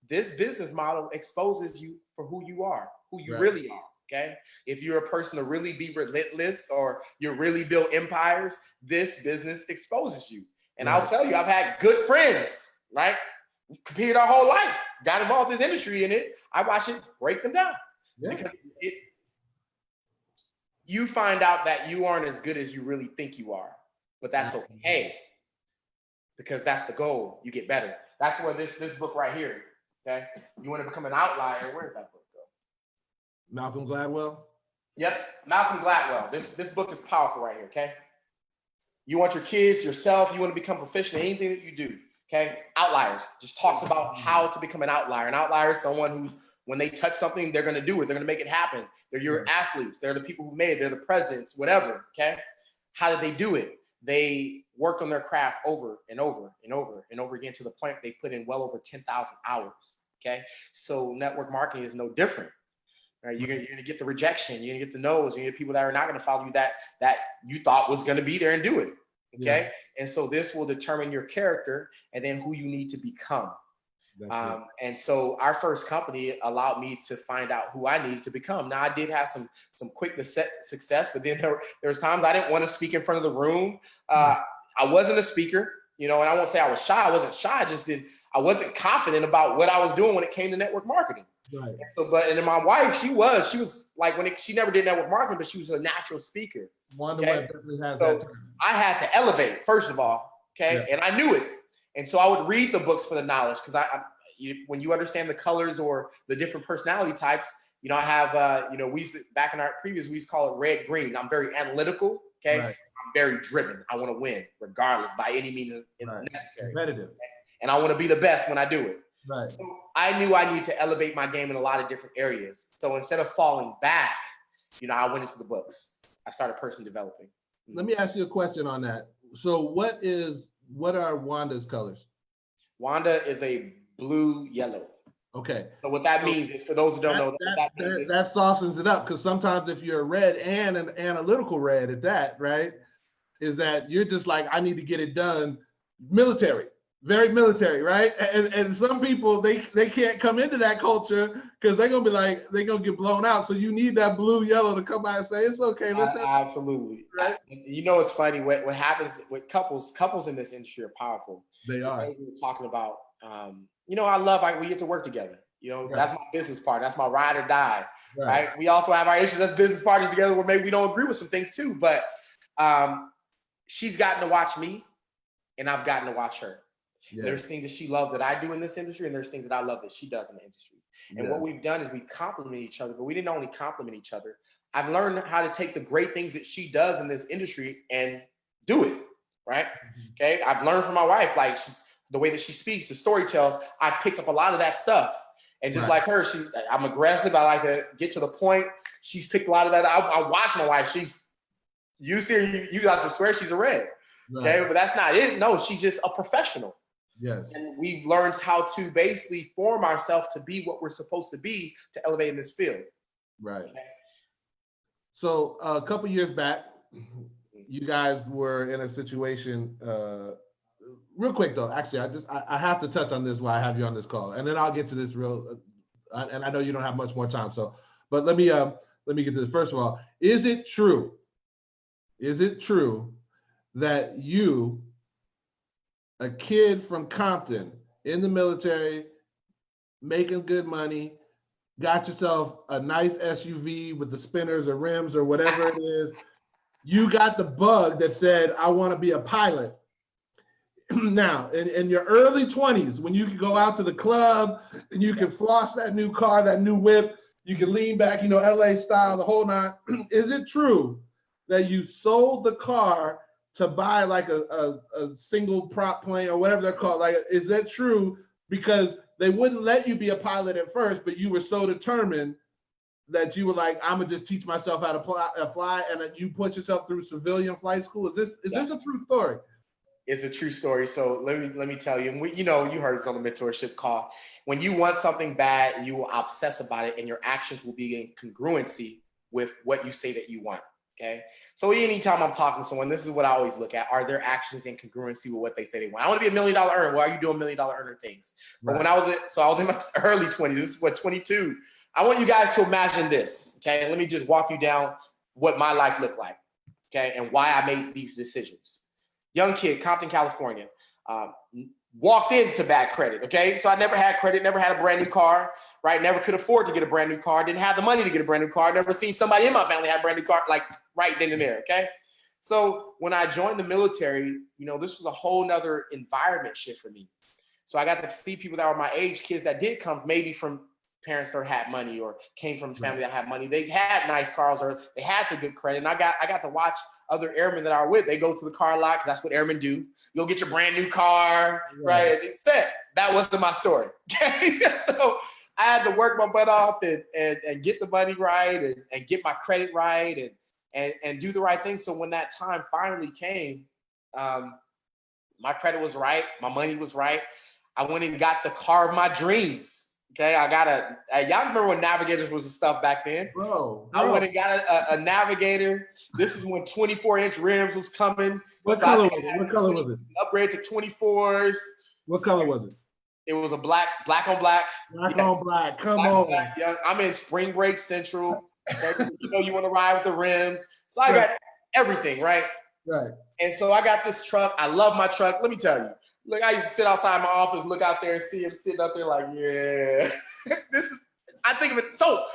This business model exposes you for who you are, who you really are. Okay, if you're a person to really be relentless or you really build empires, this business exposes you. And I'll tell you, I've had good friends, right? We competed our whole life, got involved in this industry in it. I watch it break them down. Because you find out that you aren't as good as you really think you are, but that's okay, because that's the goal. You get better. That's where this book right here, okay? You want to become an outlier. Where did that book go? Malcolm Gladwell? Yep, Malcolm Gladwell. This book is powerful right here, okay? You want your kids, yourself, you want to become proficient in anything that you do. Okay, Outliers just talks about how to become an outlier. An outlier is someone who's, when they touch something, they're going to do it. They're going to make it happen. They're your athletes. They're the people who made it. They're the presidents, whatever. Okay, how did they do it? They worked on their craft over and over and over and over again to the point they put in well over 10,000 hours. Okay, so network marketing is no different. Right? You're gonna get the rejection. You're gonna get the no's. You're gonna get people that are not going to follow you that you thought was going to be there and do it. Okay. And so this will determine your character and then who you need to become. And so our first company allowed me to find out who I needed to become. Now I did have some quick success, but then there was times I didn't want to speak in front of the room. I wasn't a speaker, and I won't say I was shy. I wasn't shy. I wasn't confident about what I was doing when it came to network marketing. Right. So, and then my wife, she was like, she never did network marketing, but she was a natural speaker. Web definitely has so that term. I had to elevate, first of all, okay? And I knew it. And so I would read the books for the knowledge, because when you understand the colors or the different personality types, I have, back in our previous, we used to call it red, green. I'm very analytical, okay? Right. I'm very driven. I want to win, regardless, by any means necessary. Competitive. And I want to be the best when I do it. Right. So I knew I needed to elevate my game in a lot of different areas. So instead of falling back, I went into the books. I started personal developing. Let me ask you a question on that. So what are Wanda's colors? Wanda is a blue yellow. Okay. So what that means is, for those who don't know, that softens it up, because sometimes if you're a red and an analytical red at that, right, is that you're just like, I need to get it done. Military. Very military, right? And some people, they can't come into that culture because they're gonna get blown out. So you need that blue yellow to come by and say, it's okay. Absolutely. Right? It's funny what happens with couples in this industry are powerful. They are. We were talking about, I love we get to work together. That's my business partner. That's my ride or die. Right. We also have our issues as business partners together where maybe we don't agree with some things too. But she's gotten to watch me, and I've gotten to watch her. Yeah. There's things that she loves that I do in this industry, and there's things that I love that she does in the industry. And what we've done is we complement each other, but we didn't only complement each other. I've learned how to take the great things that she does in this industry and do it, right? Mm-hmm. Okay. I've learned from my wife, like the way that she speaks, the story tells, I pick up a lot of that stuff. And just like her, I'm aggressive. I like to get to the point. She's picked a lot of that. I watch my wife. You guys will swear she's a red. Right. Okay. But that's not it. No, she's just a professional. Yes. And we've learned how to basically form ourselves to be what we're supposed to be to elevate in this field. Right. Okay? So a couple years back, you guys were in a situation. Real quick though, actually, I have to touch on this while I have you on this call, and then I'll get to this real. And I know you don't have much more time, so but let me get to this. First of all, is it true? Is it true that you, a kid from Compton in the military, making good money, got yourself a nice SUV with the spinners or rims or whatever it is, you got the bug that said, I want to be a pilot. Now, in your early 20s, when you can go out to the club and you can floss that new car, that new whip, you can lean back, LA style, the whole nine. Is it true that you sold the car to buy like a single prop plane or whatever they're called? Like, is that true? Because they wouldn't let you be a pilot at first, but you were so determined that you were like, I'm gonna just teach myself how to fly, and that you put yourself through civilian flight school. Is this a true story? It's a true story. So let me tell you, and you heard this on the mentorship call. When you want something bad, you will obsess about it, and your actions will be in congruency with what you say that you want. Okay. So anytime I'm talking to someone, this is what I always look at: are their actions in congruency with what they say they want? I want to be $1 million earner. Why are you doing $1 million earner things? But Right. when I was in my early 20s. This is what 22. I want you guys to imagine this. Okay, and let me just walk you down what my life looked like. Okay, and why I made these decisions. Young kid, Compton, California, walked into bad credit, okay? So I never had credit, never had a brand new car, right? Never could afford to get a brand new car, didn't have the money to get a brand new car, never seen somebody in my family have a brand new car, like right then and there, okay? So when I joined the military, this was a whole nother environment shift for me. So I got to see people that were my age, kids that did come maybe from parents that had money or came from a family that had money. They had nice cars or they had the good credit. And I got to watch other airmen that I were with. They go to the car lot because that's what airmen do. You'll get your brand new car, right? It's set. That wasn't my story. Okay. So I had to work my butt off and get the money right and get my credit right and do the right thing. So when that time finally came, my credit was right. My money was right. I went and got the car of my dreams. Okay, I got y'all remember when Navigators was the stuff back then? Bro. I went and got a Navigator. This is when 24-inch rims was coming. What color was it? Upgrade to 24s. What color was it? It was a black on black. Black on black. Come on. Black, young. I'm in Spring Break Central. Okay? You want to ride with the rims. So I got everything, right? Right. And so I got this truck. I love my truck. Let me tell you. Look, I used to sit outside my office, look out there and see him sitting up there like, yeah. I think of it. So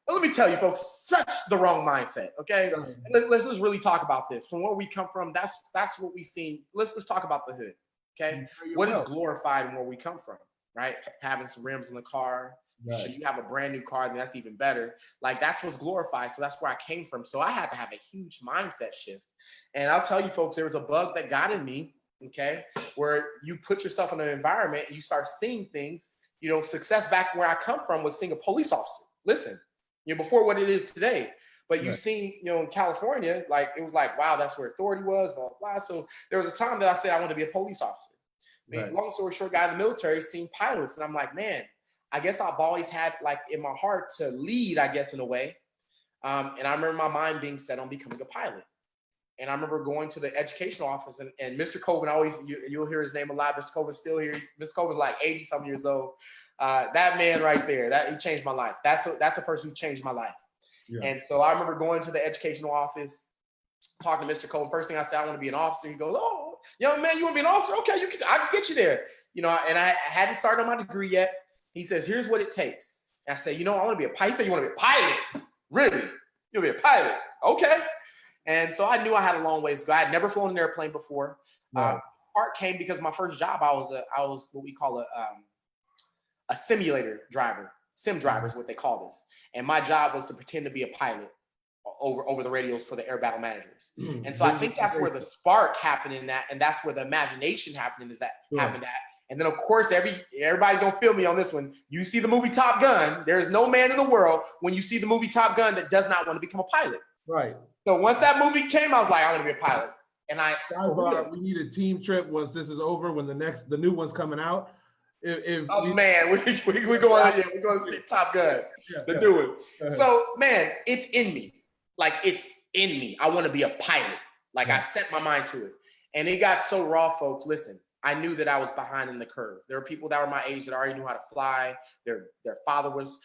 let me tell you, folks, such the wrong mindset, okay? And let's just really talk about this. From where we come from, that's what we've seen. Let's talk about the hood, okay? What is glorified and where we come from, right? Having some rims in the car. Right. Should you have a brand new car, then that's even better. Like, that's what's glorified. So that's where I came from. So I had to have a huge mindset shift. And I'll tell you, folks, there was a bug that got in me, okay, where you put yourself in an environment and you start seeing things. Success back where I come from was seeing a police officer. Listen, before what it is today. But you seen, in California, like, it was like, wow, that's where authority was, blah, blah, blah. So there was a time that I said I wanted to be a police officer. I mean, long story short, guy in the military, seen pilots. And I'm like, man, I guess I've always had, like, in my heart to lead, I guess, in a way. And I remember my mind being set on becoming a pilot. And I remember going to the educational office and Mr. Coven, you'll hear his name a lot. Mr. Coven's still here. Mr. Coven's like 80-some years old. That man right there, he changed my life. That's a person who changed my life. Yeah. And so I remember going to the educational office, talking to Mr. Coven. First thing I said, I want to be an officer. He goes, oh, young man, you want to be an officer? Okay, I can get you there. And I hadn't started on my degree yet. He says, here's what it takes. And I said, I want to be a pilot. He said, you want to be a pilot? Really? You'll be a pilot? Okay. And so I knew I had a long ways to go. I had never flown an airplane before. Part came because my first job, I was what we call a simulator driver. Sim driver is what they call this. And my job was to pretend to be a pilot over the radios for the air battle managers. And so I think that's where the spark happened in that, and that's where the imagination happened at. And then, of course, everybody's gonna feel me on this one. You see the movie Top Gun. There is no man in the world when you see the movie Top Gun that does not want to become a pilot. Right. So once that movie came, I was like, I want to be a pilot. And I, Sidebar, we need a team trip once this is over, when the new one's coming out. Oh man, we going, yeah, we're going to see Top Gun, the new one. So man, it's in me. Like, it's in me. I want to be a pilot. Like, I set my mind to it. And it got so raw, folks. Listen, I knew that I was behind in the curve. There were people that were my age that already knew how to fly. Their father was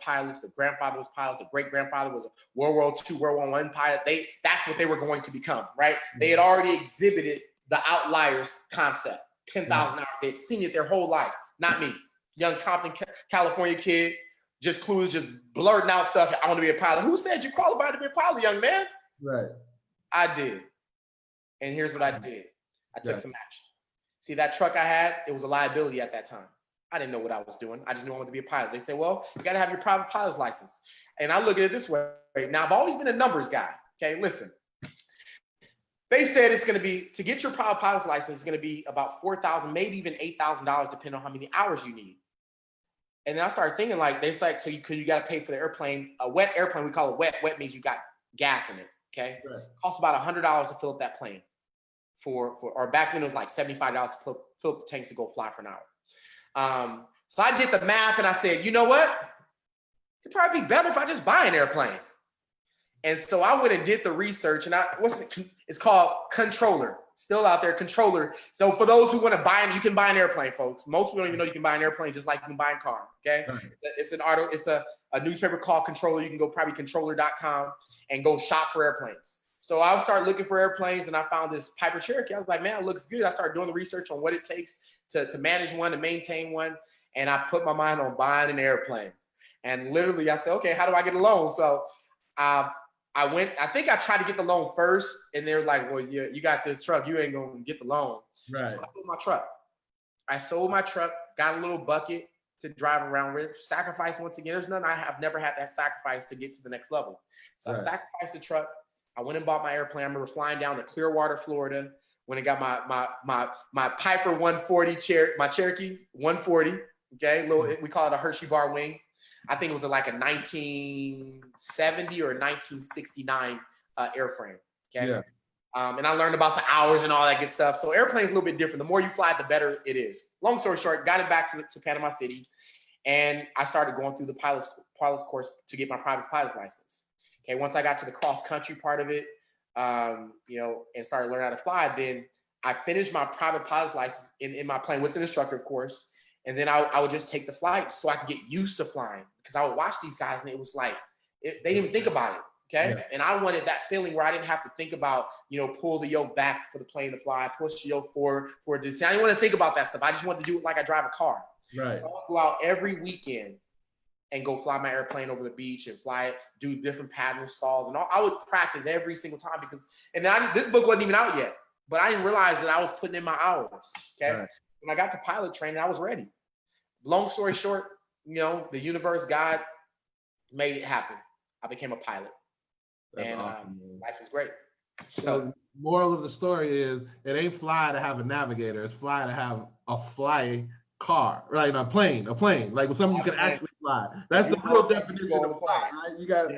pilots. Their grandfather was pilots. Their great grandfather was a World War II, World War I pilot. That's what they were going to become, right? They had already exhibited the outliers concept. 10,000 hours. They had seen it their whole life. Not me, young Compton, California kid, just clues, just blurting out stuff. I want to be a pilot. Who said you qualified to be a pilot, young man? Right. I did. And here's what I did. I took some action. See, that truck I had, it was a liability at that time. I didn't know what I was doing. I just knew I wanted to be a pilot. They said, well, you got to have your private pilot's license. And I look at it this way. Now, I've always been a numbers guy. Okay, listen. They said it's going to be, to get your private pilot's license, it's going to be about $4,000, maybe even $8,000, depending on how many hours you need. And then I started thinking, like, they're like, so you got to pay for the airplane. A wet airplane, we call it wet. Wet means you got gas in it. Okay, right. Costs about $100 to fill up that plane. Or back then it was like $75 to fill up the tanks to go fly for an hour. So I did the math and I said, you know what? It'd probably be better if I just buy an airplane. And so I went and did the research, and it's called Controller. Still out there, Controller. So for those who want to buy you can buy an airplane, folks. Most people don't even know you can buy an airplane, just like you can buy a car. Okay, right. It's a newspaper called Controller. You can go probably controller.com and go shop for airplanes. So I started looking for airplanes, and I found this Piper Cherokee. I was like, man, it looks good. I started doing the research on what it takes to manage one, to maintain one, and I put my mind on buying an airplane. And literally, I said, okay, how do I get a loan? So I think I tried to get the loan first, and they were like, well, you got this truck. You ain't going to get the loan. Right. So I sold my truck. I sold my truck, got a little bucket to drive around with, sacrifice once again. There's nothing I've never had that sacrifice to get to the next level. So right. I sacrificed the truck. I went and bought my airplane. I remember flying down to Clearwater, Florida, when I got my Piper 140 my Cherokee 140. Okay, we call it a Hershey bar wing. I think it was like a 1970 or 1969 airframe. Okay. Yeah. And I learned about the hours and all that good stuff. So airplane's a little bit different. The more you fly, the better it is. Long story short, got it back to Panama City, and I started going through the pilot's course to get my private pilot's license. Okay. Once I got to the cross country part of it, and started learning how to fly, then I finished my private pilot's license in my plane with an instructor, of course. And then I would just take the flight so I could get used to flying, because I would watch these guys and it was like, they didn't even think about it. Okay. Yeah. And I wanted that feeling where I didn't have to think about, pull the yoke back for the plane to fly, push the yoke forward for it to descend. I didn't want to think about that stuff. I just wanted to do it like I drive a car. Right. So I would go out every weekend and go fly my airplane over the beach and fly it, do different pattern stalls and all. I would practice every single time this book wasn't even out yet, but I didn't realize that I was putting in my hours. Okay. Right. When I got to pilot training, I was ready. Long story short, the universe, God made it happen. I became a pilot. That's awesome, life is great. So moral of the story is, it ain't fly to have a navigator. It's fly to have a fly car, right? A plane, like something you can actually fly. That's the real definition of fly, right? You got,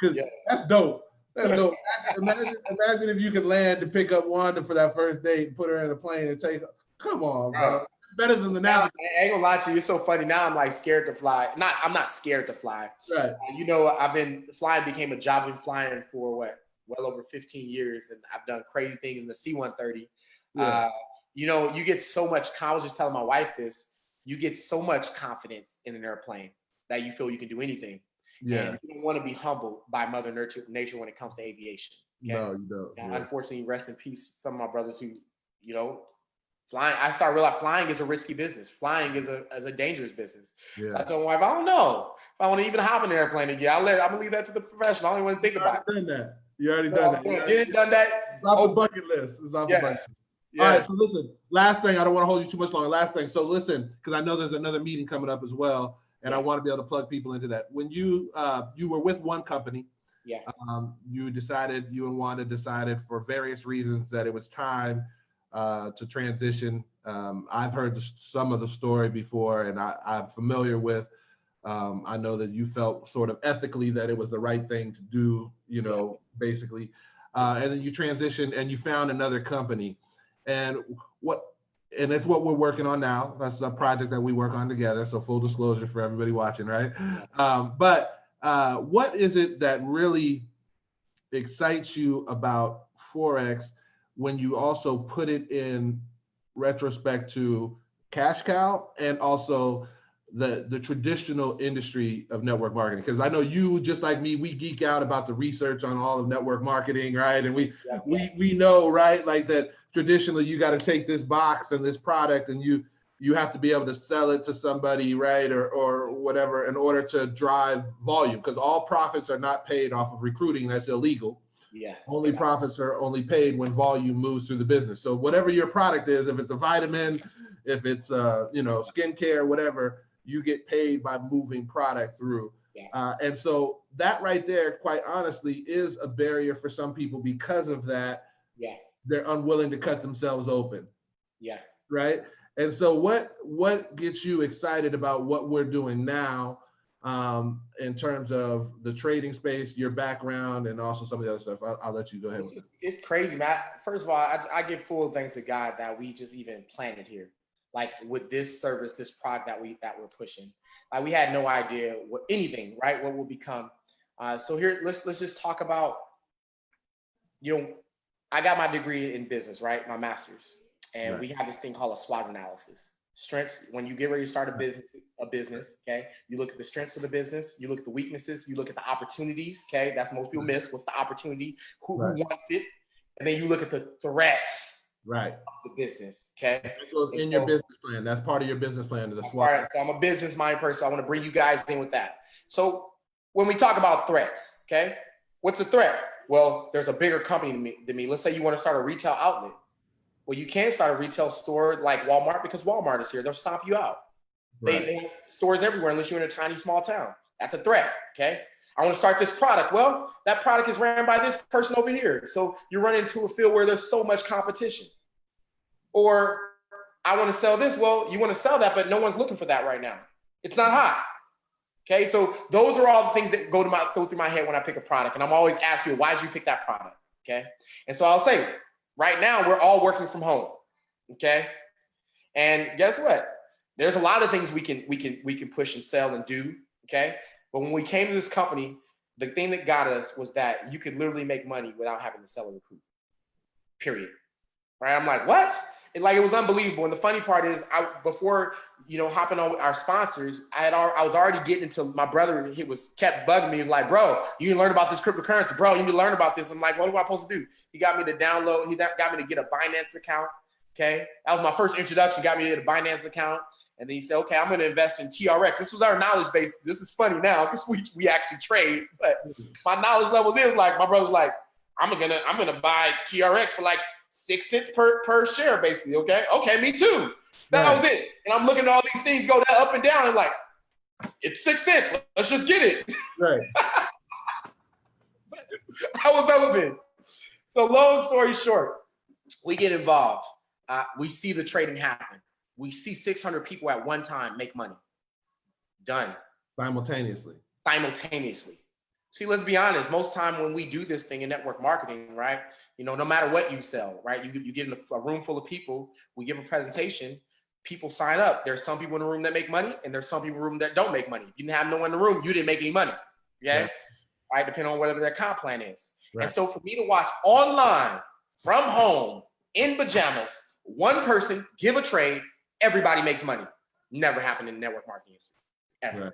because that's dope. That's dope. Imagine if you could land to pick up Wanda for that first date and put her in a plane and take her. Come on, bro. Better than the navigator. I ain't gonna lie to you. It's so funny. Now I'm like scared to fly. I'm not scared to fly. Right. I've been flying, became a job. I've been flying for well over 15 years, and I've done crazy things in the C-130. Yeah. You get so much. I was just telling my wife this. You get so much confidence in an airplane that you feel you can do anything. Yeah. And you don't want to be humbled by Mother Nature when it comes to aviation. Okay? No, you don't. Now, unfortunately, rest in peace, some of my brothers who, flying. I started realizing flying is a risky business. Flying is a dangerous business. Yeah. So I told my wife, I don't know if I want to even hop in an airplane again. I'm gonna leave that to the professional. I don't even want to think about it. You already done that. Done that. It's off the bucket list. It's off the bucket list. Yeah. All right. So listen, last thing. I don't want to hold you too much longer. Last thing. So listen, because I know there's another meeting coming up as well, and I want to be able to plug people into that. When you were with one company, you and Wanda decided for various reasons that it was time to transition. I've heard some of the story before, and I'm familiar with. I know that you felt sort of ethically that it was the right thing to do, basically. and then you transitioned and you found another company. And it's what we're working on now. That's a project that we work on together. So full disclosure for everybody watching, right? But what is it that really excites you about Forex when you also put it in retrospect to cash cow and also the traditional industry of network marketing? Because I know you, just like me, we geek out about the research on all of network marketing, right? And we know, right, like that traditionally you got to take this box and this product and you have to be able to sell it to somebody, right, or whatever, in order to drive volume, because all profits are not paid off of recruiting. That's illegal. Yeah. Only profits are only paid when volume moves through the business. So whatever your product is, if it's a vitamin, if it's skincare, whatever, you get paid by moving product through. Yeah. And so that right there, quite honestly, is a barrier for some people because of that. Yeah. They're unwilling to cut themselves open. Yeah. Right. And so what gets you excited about what we're doing now, in terms of the trading space, your background, and also some of the other stuff? I'll let you go ahead. It's crazy, man. First of all, I give full thanks to God that we just even planted here. Like with this service, this product that we're pushing. Like we had no idea what anything, right? What will become. So here, let's just talk about, I got my degree in business, right? My master's. And we have this thing called a SWOT analysis. Strengths, when you get ready to start a business, okay, you look at the strengths of the business, you look at the weaknesses, you look at the opportunities, okay, that's most people miss. What's the opportunity? Who wants it? And then you look at the threats of the business, okay? That goes in your business plan. That's part of your business plan. Is a SWOT. Right. So I'm a business mind person. So I want to bring you guys in with that. So when we talk about threats, okay, what's a threat? Well, there's a bigger company than me. Let's say you want to start a retail outlet. Well, you can't start a retail store like Walmart because Walmart is here. They'll stomp you out. Right. They have stores everywhere unless you're in a tiny, small town. That's a threat, okay? I want to start this product. Well, that product is ran by this person over here. So you run into a field where there's so much competition. Or I want to sell this. Well, you want to sell that, but no one's looking for that right now. It's not hot. Okay, so those are all the things that go through my head when I pick a product. And I'm always asking, why did you pick that product? Okay, and so I'll say, right now, we're all working from home, okay? And guess what? There's a lot of things we can push and sell and do, okay? But when we came to this company, the thing that got us was that you could literally make money without having to sell a recruit, period. Right? I'm like, what? It was unbelievable. And the funny part is, before hopping on with our sponsors, I was already getting into my brother. He kept bugging me. He's like, bro, you need to learn about this cryptocurrency, bro. You need to learn about this. I'm like, what am I supposed to do? He got me to download. He got me to get a Binance account. Okay, that was my first introduction. Got me to get a Binance account, and then he said, okay, I'm going to invest in TRX. This was our knowledge base. This is funny now because we actually trade, but my knowledge level is like, my brother's like, I'm gonna buy TRX for like 6 cents per share, basically. Okay, me too. That was it. And I'm looking at all these things go up and down, and like, it's 6 cents. Let's just get it. Right. I was relevant. So long story short, we get involved. We see the trading happen. We see 600 people at one time make money. Done. Simultaneously. See, let's be honest. Most time when we do this thing in network marketing, right? No matter what you sell, right? You get in a room full of people. We give a presentation. People sign up. There's some people in the room that make money, and there's some people in the room that don't make money. If you didn't have no one in the room, you didn't make any money. Okay? Right? Depending on whatever their comp plan is. Right. And so for me to watch online from home in pajamas, one person give a trade, everybody makes money. Never happened in network marketing history. Ever. Right.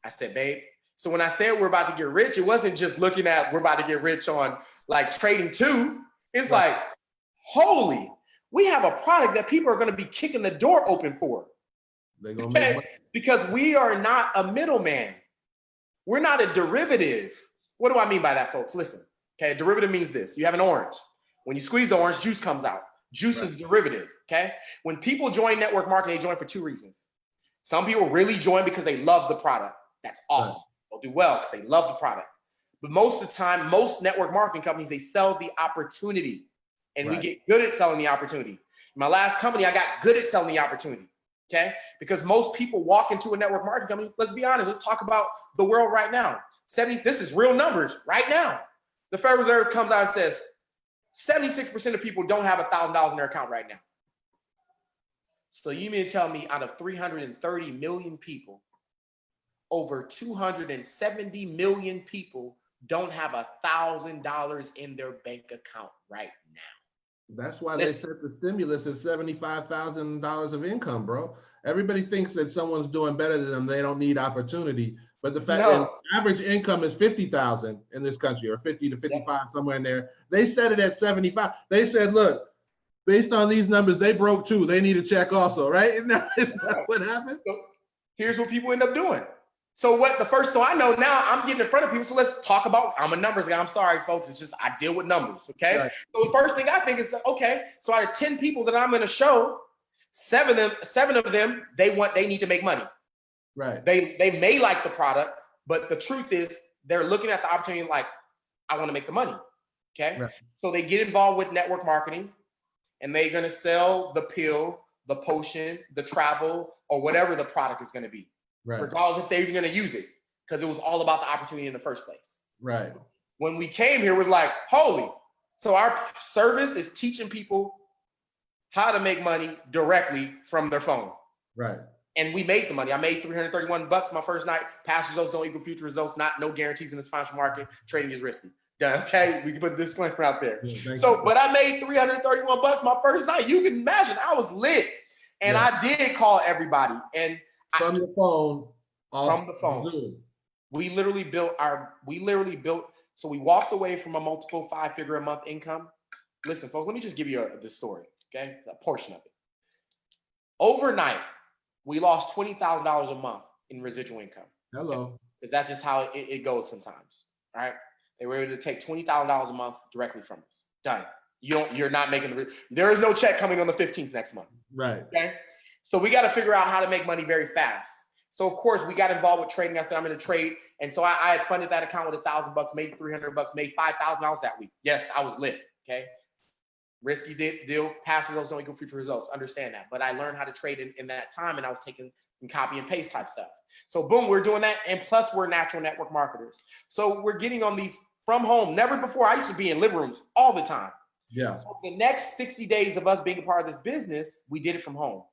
I said, babe. So when I said we're about to get rich, it wasn't just looking at we're about to get rich on like trading too. It's like, holy, we have a product that people are going to be kicking the door open for. They're gonna make money. Because we are not a middleman. We're not a derivative. What do I mean by that, folks? Listen, okay, a derivative means this. You have an orange. When you squeeze the orange, juice comes out. Juice is a derivative, okay? When people join network marketing, they join for 2 reasons. Some people really join because they love the product. That's awesome. They'll do well because they love the product. But most of the time, most network marketing companies, they sell the opportunity. And we get good at selling the opportunity. In my last company, I got good at selling the opportunity, okay? Because most people walk into a network marketing company. Let's be honest. Let's talk about the world right now. This is real numbers right now. The Federal Reserve comes out and says 76% of people don't have $1,000 in their account right now. So you mean to tell me out of 330 million people, over 270 million people don't have $1,000 in their bank account right now? That's why they set the stimulus at $75,000 of income, bro. Everybody thinks that someone's doing better than them. They don't need opportunity. But the fact that average income is 50,000 in this country, or 50 to 55, somewhere in there. They set it at 75. They said, look, based on these numbers, they broke too. They need a check also, right? Isn't that what happened? So here's what people end up doing. So I know now I'm getting in front of people. So let's talk about, I'm a numbers guy. I'm sorry, folks. It's just, I deal with numbers. Okay. Right. So the first thing I think is, okay, so out of 10 people that I'm going to show, seven of them, they need to make money. Right. They may like the product, but the truth is they're looking at the opportunity like, I want to make the money. Okay. Right. So they get involved with network marketing, and they're going to sell the pill, the potion, the travel, or whatever the product is going to be. Right. Regardless if they're even going to use it, because it was all about the opportunity in the first place. Right. So when we came here, it was like, holy. So our service is teaching people how to make money directly from their phone. Right. And we made the money. I made $331 my first night. Past results don't equal future results. No guarantees in this financial market. Trading is risky. Done. Okay, we can put a disclaimer out there. Yeah, but I made $331 my first night. You can imagine I was lit, and I did call everybody. And from the phone. From the phone. Zoom. We literally built. So we walked away from a multiple 5-figure a month income. Listen, folks, let me just give you this story. Okay, a portion of it. Overnight, we lost $20,000 a month in residual income. Hello. Because that's just how it goes sometimes. All right. They were able to take $20,000 a month directly from us. Done. You're not making there is no check coming on the 15th next month. Right. Okay. So we got to figure out how to make money very fast. So of course we got involved with trading. I said, I'm going to trade. And so I had funded that account with $1,000, made $300, made $5,000 that week. Yes, I was lit. Okay. Risky deal, past results don't equal future results. Understand that. But I learned how to trade in that time, and I was taking and copy and paste type stuff. So boom, we're doing that. And plus we're natural network marketers. So we're getting on these from home. Never before. I used to be in living rooms all the time. Yeah. So the next 60 days of us being a part of this business, we did it from home.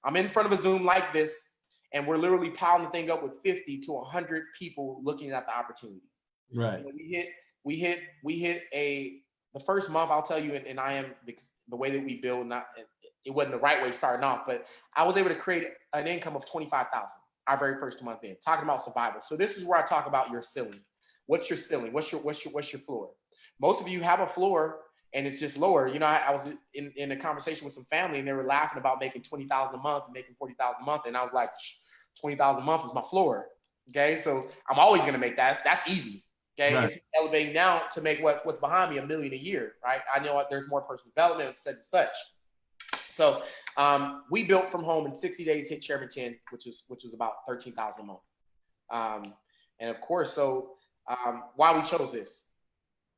I'm in front of a Zoom like this, and we're literally piling the thing up with 50 to 100 people looking at the opportunity. Right. And we hit the first month, I'll tell you, and I am, because the way that we build, it wasn't the right way starting off, but I was able to create an income of $25,000 our very first month in, talking about survival. So this is where I talk about your ceiling. What's your ceiling? What's your floor? Most of you have a floor and it's just lower. You know, I was in a conversation with some family, and they were laughing about making $20,000 a month and making $40,000 a month. And I was like, $20,000 a month is my floor. Okay. So I'm always going to make that. That's easy. Okay. Right. It's elevating now to make what's behind me $1 million a year. Right. I know there's more personal development, such and such. So we built from home in 60 days, hit Chairman 10, which was about $13,000 a month. And of course, so why we chose this,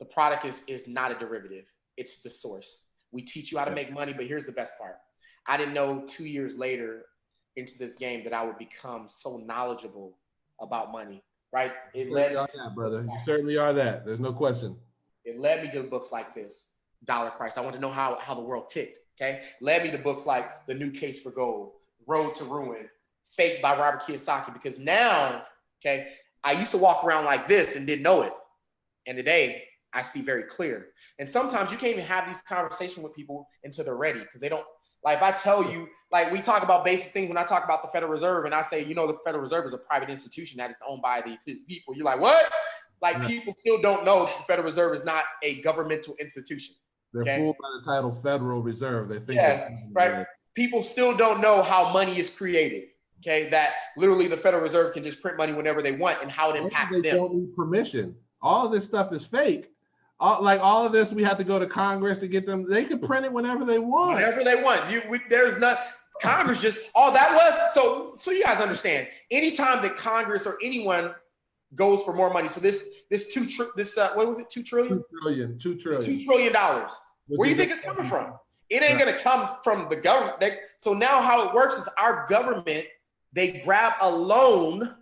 the product is not a derivative. It's the source. We teach you how to make money, but here's the best part. I didn't know 2 years later into this game that I would become so knowledgeable about money, right? It led me to that, brother. You certainly are that. There's no question. It led me to books like this, Dollar Christ. I want to know how the world ticked, okay? Led me to books like The New Case for Gold, Road to Ruin, Fake by Robert Kiyosaki, because now, okay, I used to walk around like this and didn't know it. And today, I see very clear. And sometimes you can't even have these conversations with people until they're ready, because they don't, like if I tell you, like we talk about basic things when I talk about the Federal Reserve and I say, you know, the Federal Reserve is a private institution that is owned by the people. You're like, what? Like people still don't know the Federal Reserve is not a governmental institution. They're fooled by the title Federal Reserve. They think right. People still don't know how money is created. Okay, that literally the Federal Reserve can just print money whenever they want and how it impacts them. They don't need permission. All of this stuff is fake. All of this, we have to go to Congress to get them. They can print it whenever they want. Whenever they want. There's not Congress just all that was. So you guys understand. Anytime that Congress or anyone goes for more money, so this what was it? $2 trillion. $2 trillion. $2 trillion. Where do you think it's coming from? It ain't gonna come from the government. So now how it works is our government, they grab a loan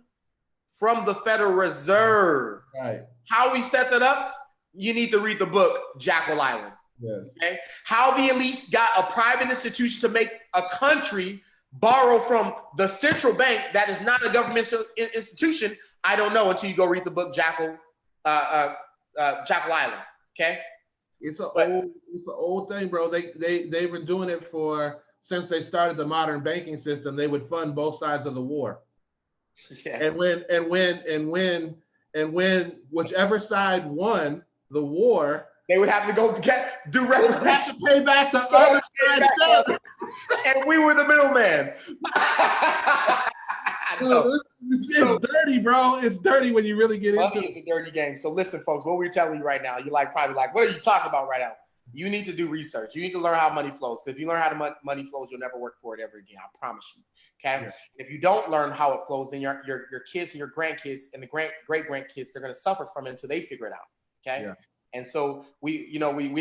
from the Federal Reserve. Right. How we set that up? you need to read the book Jackal Island. Yes. Okay? How the elites got a private institution to make a country borrow from the central bank that is not a government institution, I don't know until you go read the book Jackal Island. Okay. It's an old thing, bro. They've been doing it since they started the modern banking system. They would fund both sides of the war. Yes. And when whichever side won the war, they would have to go do reparations. They have to pay back the other side debt. And we were the middleman. It's dirty, bro. It's dirty when you really get into it. Money is a dirty game. So listen, folks, what we're telling you right now, you're probably like, what are you talking about right now? You need to do research. You need to learn how money flows. Because if you learn how money flows, you'll never work for it ever again. I promise you. Okay. Yeah. If you don't learn how it flows, then your kids and your grandkids and the great grandkids, they're going to suffer from it until they figure it out. Okay. Yeah. And so we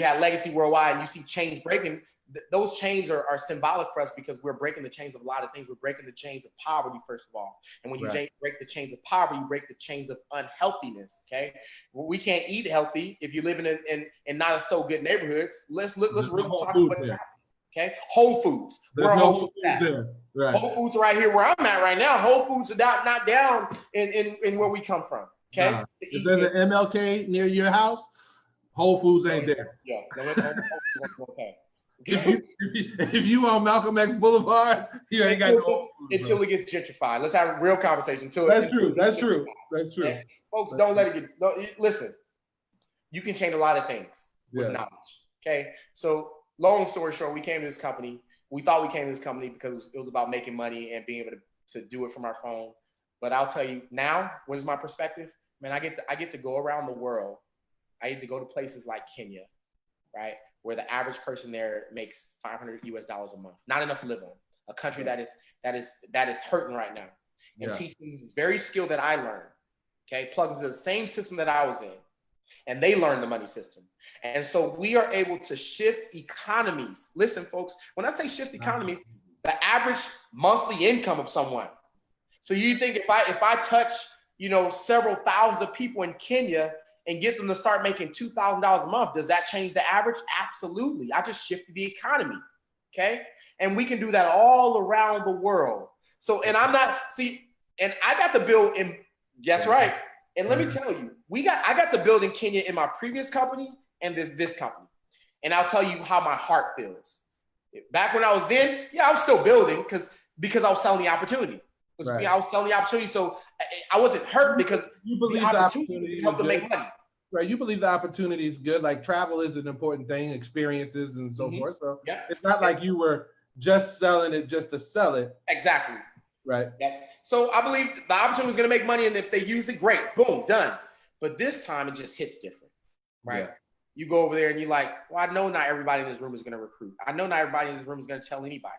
had legacy worldwide, and you see chains breaking. Those chains are symbolic for us because we're breaking the chains of a lot of things. We're breaking the chains of poverty, first of all. And when you break the chains of poverty, you break the chains of unhealthiness. Okay. We can't eat healthy if you're living in not so good neighborhoods. Let's really talk about what's happening. Okay. Whole Foods. Where Whole Foods at? Right. Whole Foods right here where I'm at right now. Whole Foods are not down in where we come from. Okay. Nah. If there's an MLK near your house, Whole Foods ain't there. Yeah. Okay. If you on Malcolm X Boulevard, you ain't got no until it gets gentrified. Let's have a real conversation. That's true. And folks, don't let it get. Listen, you can change a lot of things with knowledge. Okay, so long story short, we came to this company. We thought we came to this company because it was about making money and being able to do it from our phone. But I'll tell you now, what is my perspective? Man, I get to go around the world. I get to go to places like Kenya, right? Where the average person there makes $500 US a month, not enough to live on. A country that is hurting right now, and teaching this very skill that I learned. Okay, plugged into the same system that I was in, and they learned the money system. And so we are able to shift economies. Listen, folks, when I say shift economies, the average monthly income of someone. So you think if I touch several thousands of people in Kenya and get them to start making $2,000 a month, does that change the average? Absolutely. I just shifted the economy, okay? And we can do that all around the world. So, and I got the build in, that's right. And let me tell you, I got the build in Kenya in my previous company and this company. And I'll tell you how my heart feels. Back when I was I was still building because I was selling the opportunity. I was selling the opportunity, so I wasn't hurt because you believe the opportunity helped to make money. Right, you believe the opportunity is good. Like travel is an important thing, experiences and so forth. So it's not like you were just selling it just to sell it. Exactly. Right. Yeah. So I believe the opportunity is going to make money, and if they use it, great, boom, done. But this time it just hits different, right? Yeah. You go over there and you're like, well, I know not everybody in this room is going to recruit. I know not everybody in this room is going to tell anybody.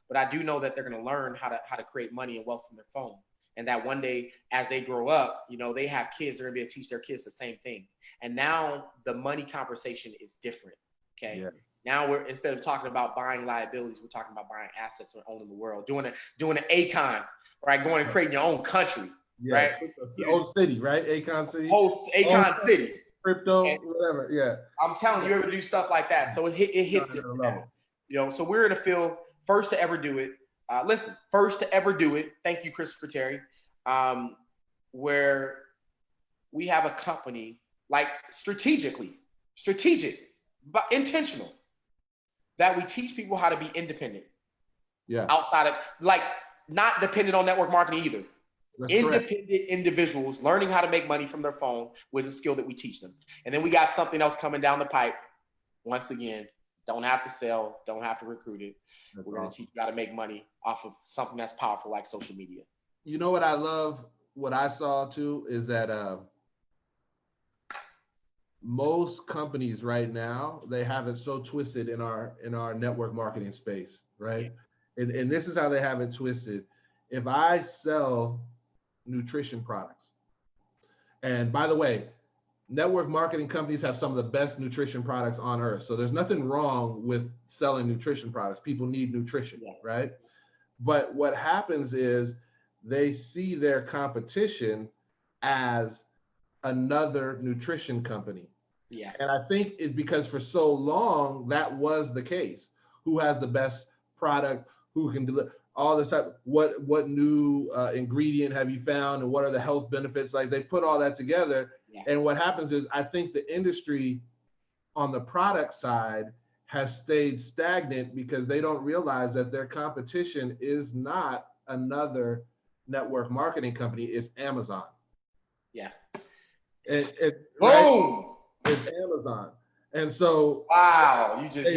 But I do know that they're going to learn how to create money and wealth from their phone. And that one day, as they grow up, they have kids, they're going to be able to teach their kids the same thing. And now the money conversation is different, okay? Yes. Now instead of talking about buying liabilities, we're talking about buying assets and owning the world, doing an ACON, right? Going and creating your own country, right? The old city, right? ACON city. ACON city. Crypto, whatever, yeah. I'm telling you, you ever do stuff like that. So it hits different. So we're in a field, first to ever do it. First to ever do it. Thank you, Christopher Terry. Where we have a company like strategic, but intentional, that we teach people how to be independent. Yeah. Outside of not dependent on network marketing either. That's independent correct. Individuals learning how to make money from their phone with a skill that we teach them. And then we got something else coming down the pipe. Once again, don't have to sell, don't have to recruit it. That's We're going to teach you how to make money off of something that's powerful like social media. You know what I love? What I saw too is that most companies right now, they have it so twisted in our network marketing space, right? Yeah. And this is how they have it twisted. If I sell nutrition products, and by the way, network marketing companies have some of the best nutrition products on earth. So there's nothing wrong with selling nutrition products. People need nutrition, right? But what happens is they see their competition as another nutrition company. Yeah. And I think it's because for so long that was the case. Who has the best product? Who can deliver all this type? What new ingredient have you found, and what are the health benefits? Like they put all that together. Yeah. And what happens is, I think the industry on the product side has stayed stagnant because they don't realize that their competition is not another network marketing company, it's Amazon. Yeah. Right? It's Amazon. And so wow, you just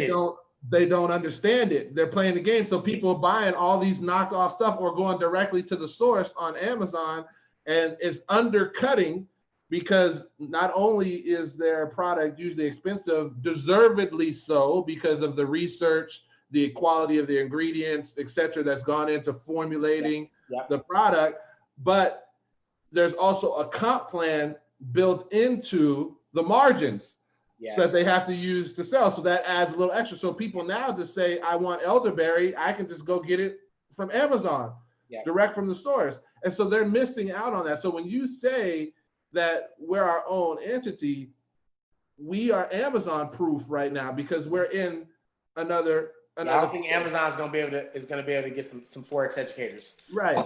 they don't understand it. They're playing the game. So people are buying all these knockoff stuff or going directly to the source on Amazon, and it's undercutting because not only is their product usually expensive, deservedly so because of the research, the quality of the ingredients, etc., that's gone into formulating the product, but there's also a comp plan built into the margins so that they have to use to sell. So that adds a little extra. So people now just say, I want elderberry, I can just go get it from Amazon, direct from the stores. And so they're missing out on that. So when you say that we're our own entity, we are Amazon proof right now because we're in another. I don't think Amazon's gonna be able to get some Forex educators. Right.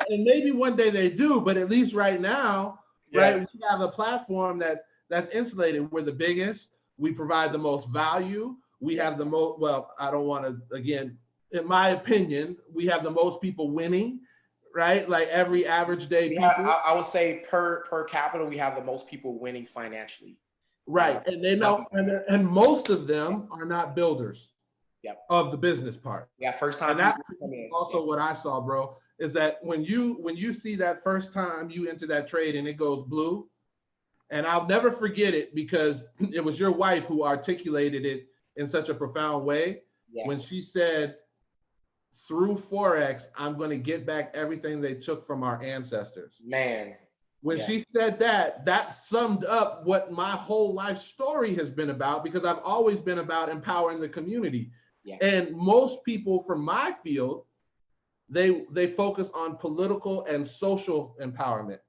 And maybe one day they do, but at least right now, right, we have a platform that's insulated. We're the biggest. We provide the most value. We have the most. Well, I don't want to. Again, in my opinion, we have the most people winning. Right, like every average day people. I would say per capita, we have the most people winning financially. Right, and they know, and most of them are not builders. Of the business part. First time. And that's also what I saw, bro, is that when you see that first time you enter that trade and it goes blue, and I'll never forget it because it was your wife who articulated it in such a profound way when she said, through Forex, I'm going to get back everything they took from our ancestors. Man. When she said that, that summed up what my whole life story has been about, because I've always been about empowering the community. And most people from my field, they focus on political and social empowerment.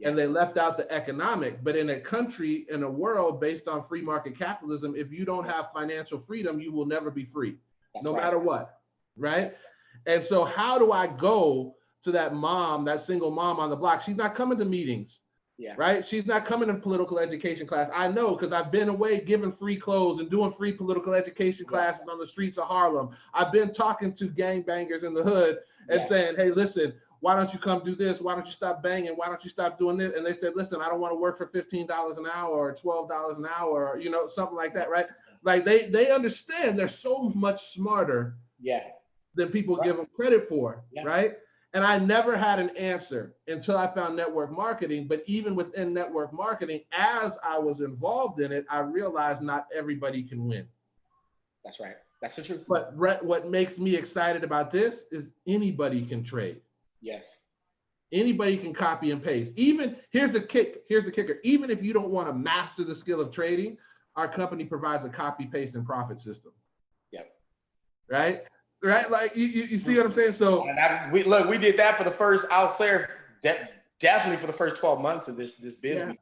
And they left out the economic. But in a country, in a world based on free market capitalism, if you don't have financial freedom, you will never be free, no matter what, right? And so how do I go to that mom, that single mom on the block? She's not coming to meetings, right? She's not coming to political education class. I know, because I've been away giving free clothes and doing free political education classes on the streets of Harlem. I've been talking to gangbangers in the hood and saying, hey, listen, why don't you come do this? Why don't you stop banging? Why don't you stop doing this? And they said, listen, I don't want to work for $15 an hour or $12 an hour, or, something like that, right? Like they understand they're so much smarter than people give them credit for, right? And I never had an answer until I found network marketing. But even within network marketing, as I was involved in it, I realized not everybody can win. That's right. That's the truth. But what makes me excited about this is anybody can trade. Yes. Anybody can copy and paste. Even here's the kicker. Even if you don't want to master the skill of trading, our company provides a copy, paste, and profit system. Right? Right? Like you see what I'm saying? So we did that for the first, I'll say definitely for the first 12 months of this business.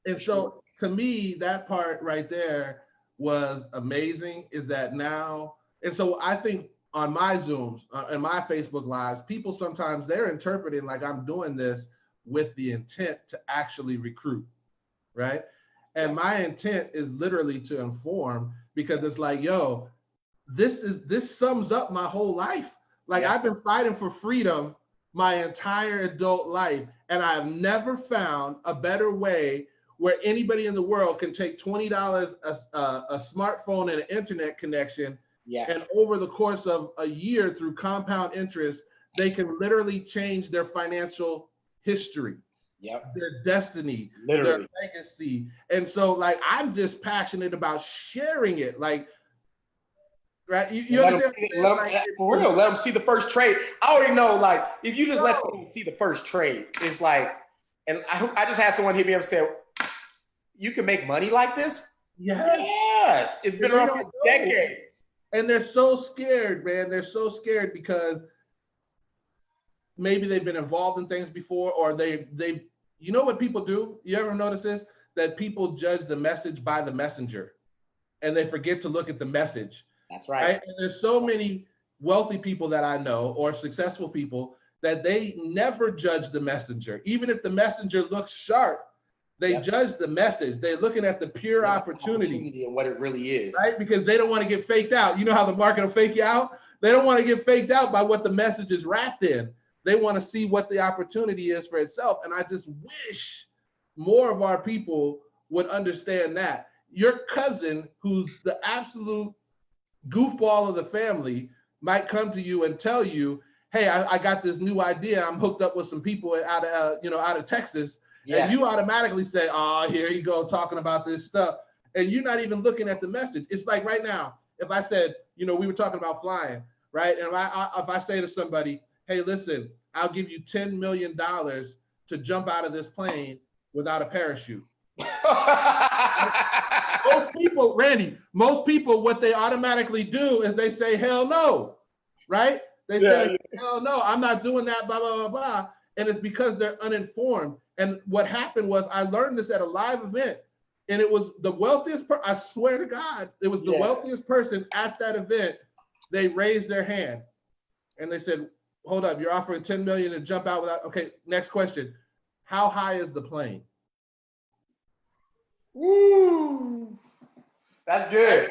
And so to me, that part right there was amazing, is that now, and so I think on my Zooms and my Facebook Lives, people sometimes they're interpreting like I'm doing this with the intent to actually recruit, right? And my intent is literally to inform, because it's like, yo, this sums up my whole life. Like I've been fighting for freedom my entire adult life, and I've never found a better way where anybody in the world can take $20 a smartphone and an internet connection, and over the course of a year through compound interest, they can literally change their financial history, their destiny, their legacy. And so like I'm just passionate about sharing it. Like, right? You understand? For real, let them see the first trade. I already know, like, if you just let someone see the first trade, it's like, and I just had someone hit me up and say, you can make money like this? Yes. It's been around for decades. And they're so scared, man. They're so scared because maybe they've been involved in things before, or they you know what people do? You ever notice this? that people judge the message by the messenger, and they forget to look at the message. That's right. And there's so many wealthy people that I know, or successful people, that they never judge the messenger. Even if the messenger looks sharp, they judge the message. They're looking at the pure opportunity and what it really is. Right? Because they don't want to get faked out. You know how the market will fake you out? They don't want to get faked out by what the message is wrapped in. They want to see what the opportunity is for itself. And I just wish more of our people would understand that. Your cousin, who's the absolute goofball of the family, might come to you and tell you, hey, I got this new idea. I'm hooked up with some people out of Texas. Yeah. And you automatically say, oh, here you go talking about this stuff. And you're not even looking at the message. It's like right now, if I said, we were talking about flying, right? And if I say to somebody, hey, listen, I'll give you $10 million to jump out of this plane without a parachute. Most people, Randy, what they automatically do is they say, hell no, right? They say, hell no, I'm not doing that, blah, blah, blah, blah. And it's because they're uninformed. And what happened was I learned this at a live event. And it was the wealthiest person, I swear to God, it was the wealthiest person at that event. They raised their hand and they said, hold up, you're offering 10 million to jump out without, okay, next question. How high is the plane? Woo! That's good.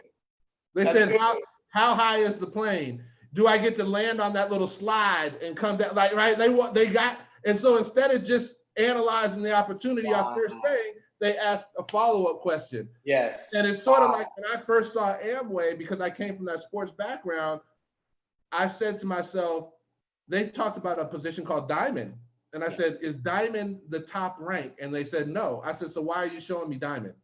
They said, how high is the plane? Do I get to land on that little slide and come down? Like, right? They got, and so instead of just analyzing the opportunity off first thing, they asked a follow-up question. Yes. And it's sort of like when I first saw Amway, because I came from that sports background, I said to myself, they talked about a position called Diamond. And I said, is Diamond the top rank? And they said, no. I said, so why are you showing me Diamond?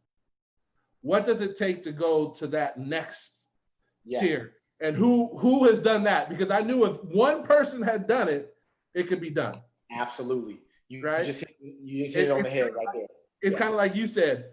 What does it take to go to that next tier? And who has done that? Because I knew if one person had done it, it could be done. Absolutely. You just hit it on the head right there. It's kind of like you said,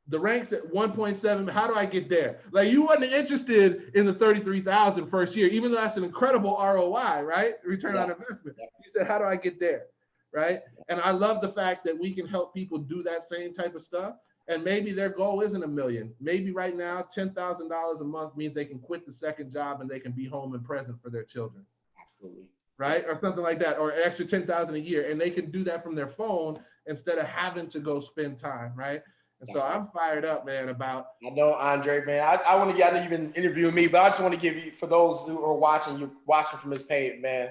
the rank's at 1.7. How do I get there? Like you wasn't interested in the 33,000 first year, even though that's an incredible ROI, right? Return on investment. You said, how do I get there? Right? And I love the fact that we can help people do that same type of stuff. And maybe their goal isn't $1 million. Maybe right now, $10,000 a month means they can quit the second job and they can be home and present for their children. Absolutely. Right? Or something like that, or an extra $10,000 a year. And they can do that from their phone instead of having to go spend time, right? And so I'm fired up, man, about. I know, Andre, man. I want to get, I know you've been interviewing me, but I just want to give you, for those who are watching, you're watching from this page, man.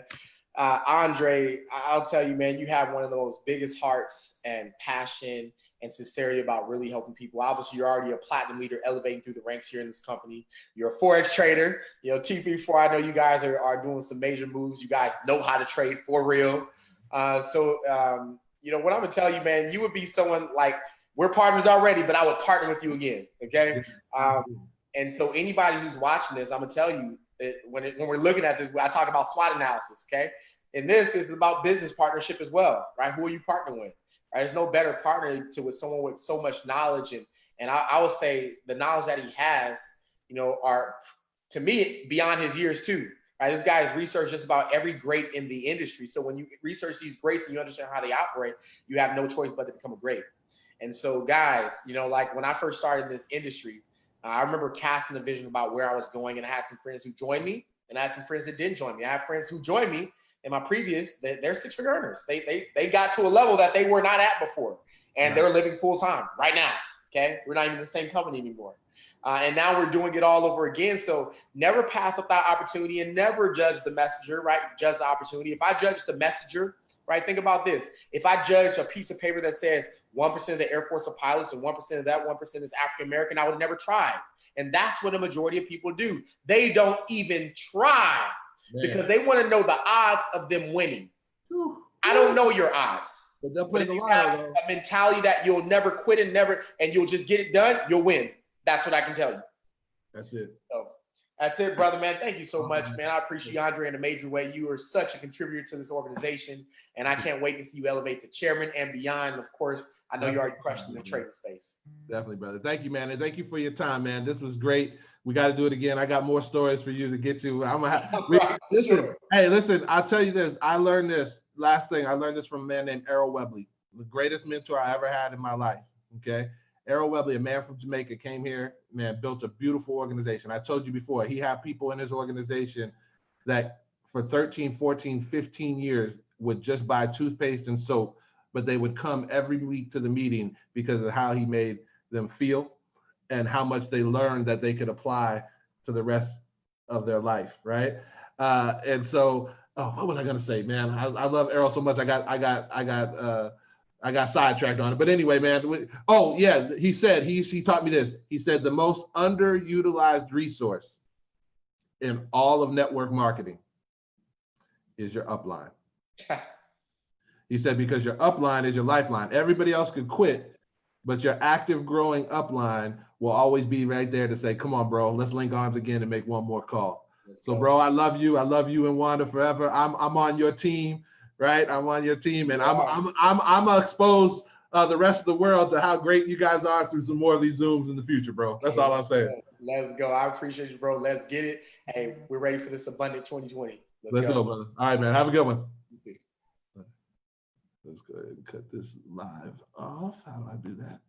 Andre, I'll tell you, man, you have one of the most biggest hearts and passion and sincerity about really helping people. Obviously, you're already a platinum leader, elevating through the ranks here in this company. You're a Forex trader. TP4, I know you guys are doing some major moves. You guys know how to trade for real. So what I'm going to tell you, man, you would be someone like, we're partners already, but I would partner with you again, okay? And so anybody who's watching this, I'm going to tell you, when we're looking at this, I talk about SWOT analysis, okay? And this is about business partnership as well, right? Who are you partnering with? Right? There's no better partner with someone with so much knowledge. And I would say the knowledge that he has, are, to me, beyond his years too. Right? This guy has researched just about every great in the industry. So when you research these greats and you understand how they operate, you have no choice but to become a great. And so guys, like when I first started in this industry, I remember casting a vision about where I was going, and I had some friends who joined me and I had some friends that didn't join me. I have friends who joined me in my previous, they're six-figure earners. They got to a level that they were not at before, and they're living full-time right now, okay? We're not even in the same company anymore. And now we're doing it all over again. So never pass up that opportunity and never judge the messenger, right? Judge the opportunity. If I judge the messenger, right? Think about this. If I judge a piece of paper that says 1% of the Air Force are pilots and 1% of that 1% is African-American, I would never try. And that's what a majority of people do. They don't even try because they want to know the odds of them winning. I don't know your odds. But they'll But play if the you have lotto, a mentality that you'll never quit and you'll just get it done, you'll win. That's what I can tell you. That's it. So that's it, brother, man. Thank you so much, man. I appreciate you, Andre, in a major way. You are such a contributor to this organization, and I can't wait to see you elevate to chairman and beyond. Of course, I know you already crushed in the trading space. Definitely, brother. Thank you, man. And thank you for your time, man. This was great. We got to do it again. I got more stories for you to get to. I'm gonna have, listen. Hey, listen, I'll tell you this. I learned this last thing. I learned this from a man named Rany Webb, the greatest mentor I ever had in my life. Okay. Errol Webley, a man from Jamaica, came here, man, built a beautiful organization. I told you before, he had people in his organization that for 13, 14, 15 years would just buy toothpaste and soap, but they would come every week to the meeting because of how he made them feel and how much they learned that they could apply to the rest of their life, right? And so, what was I gonna say, man? I love Errol so much. I got sidetracked on it. But anyway, man. Oh yeah, he said he taught me this. He said the most underutilized resource in all of network marketing is your upline. He said because your upline is your lifeline. Everybody else could quit, but your active growing upline will always be right there to say, come on, bro, let's link arms again and make one more call. So, bro, I love you. I love you and Wanda forever. I'm on your team, right? I'm on your team, and I'm gonna expose the rest of the world to how great you guys are through some more of these Zooms in the future, bro. That's all I'm saying. Let's go. I appreciate you, bro. Let's get it. Hey, we're ready for this abundant 2020. Let's go, brother. All right, man. Have a good one. Let's go ahead and cut this live off. How do I do that?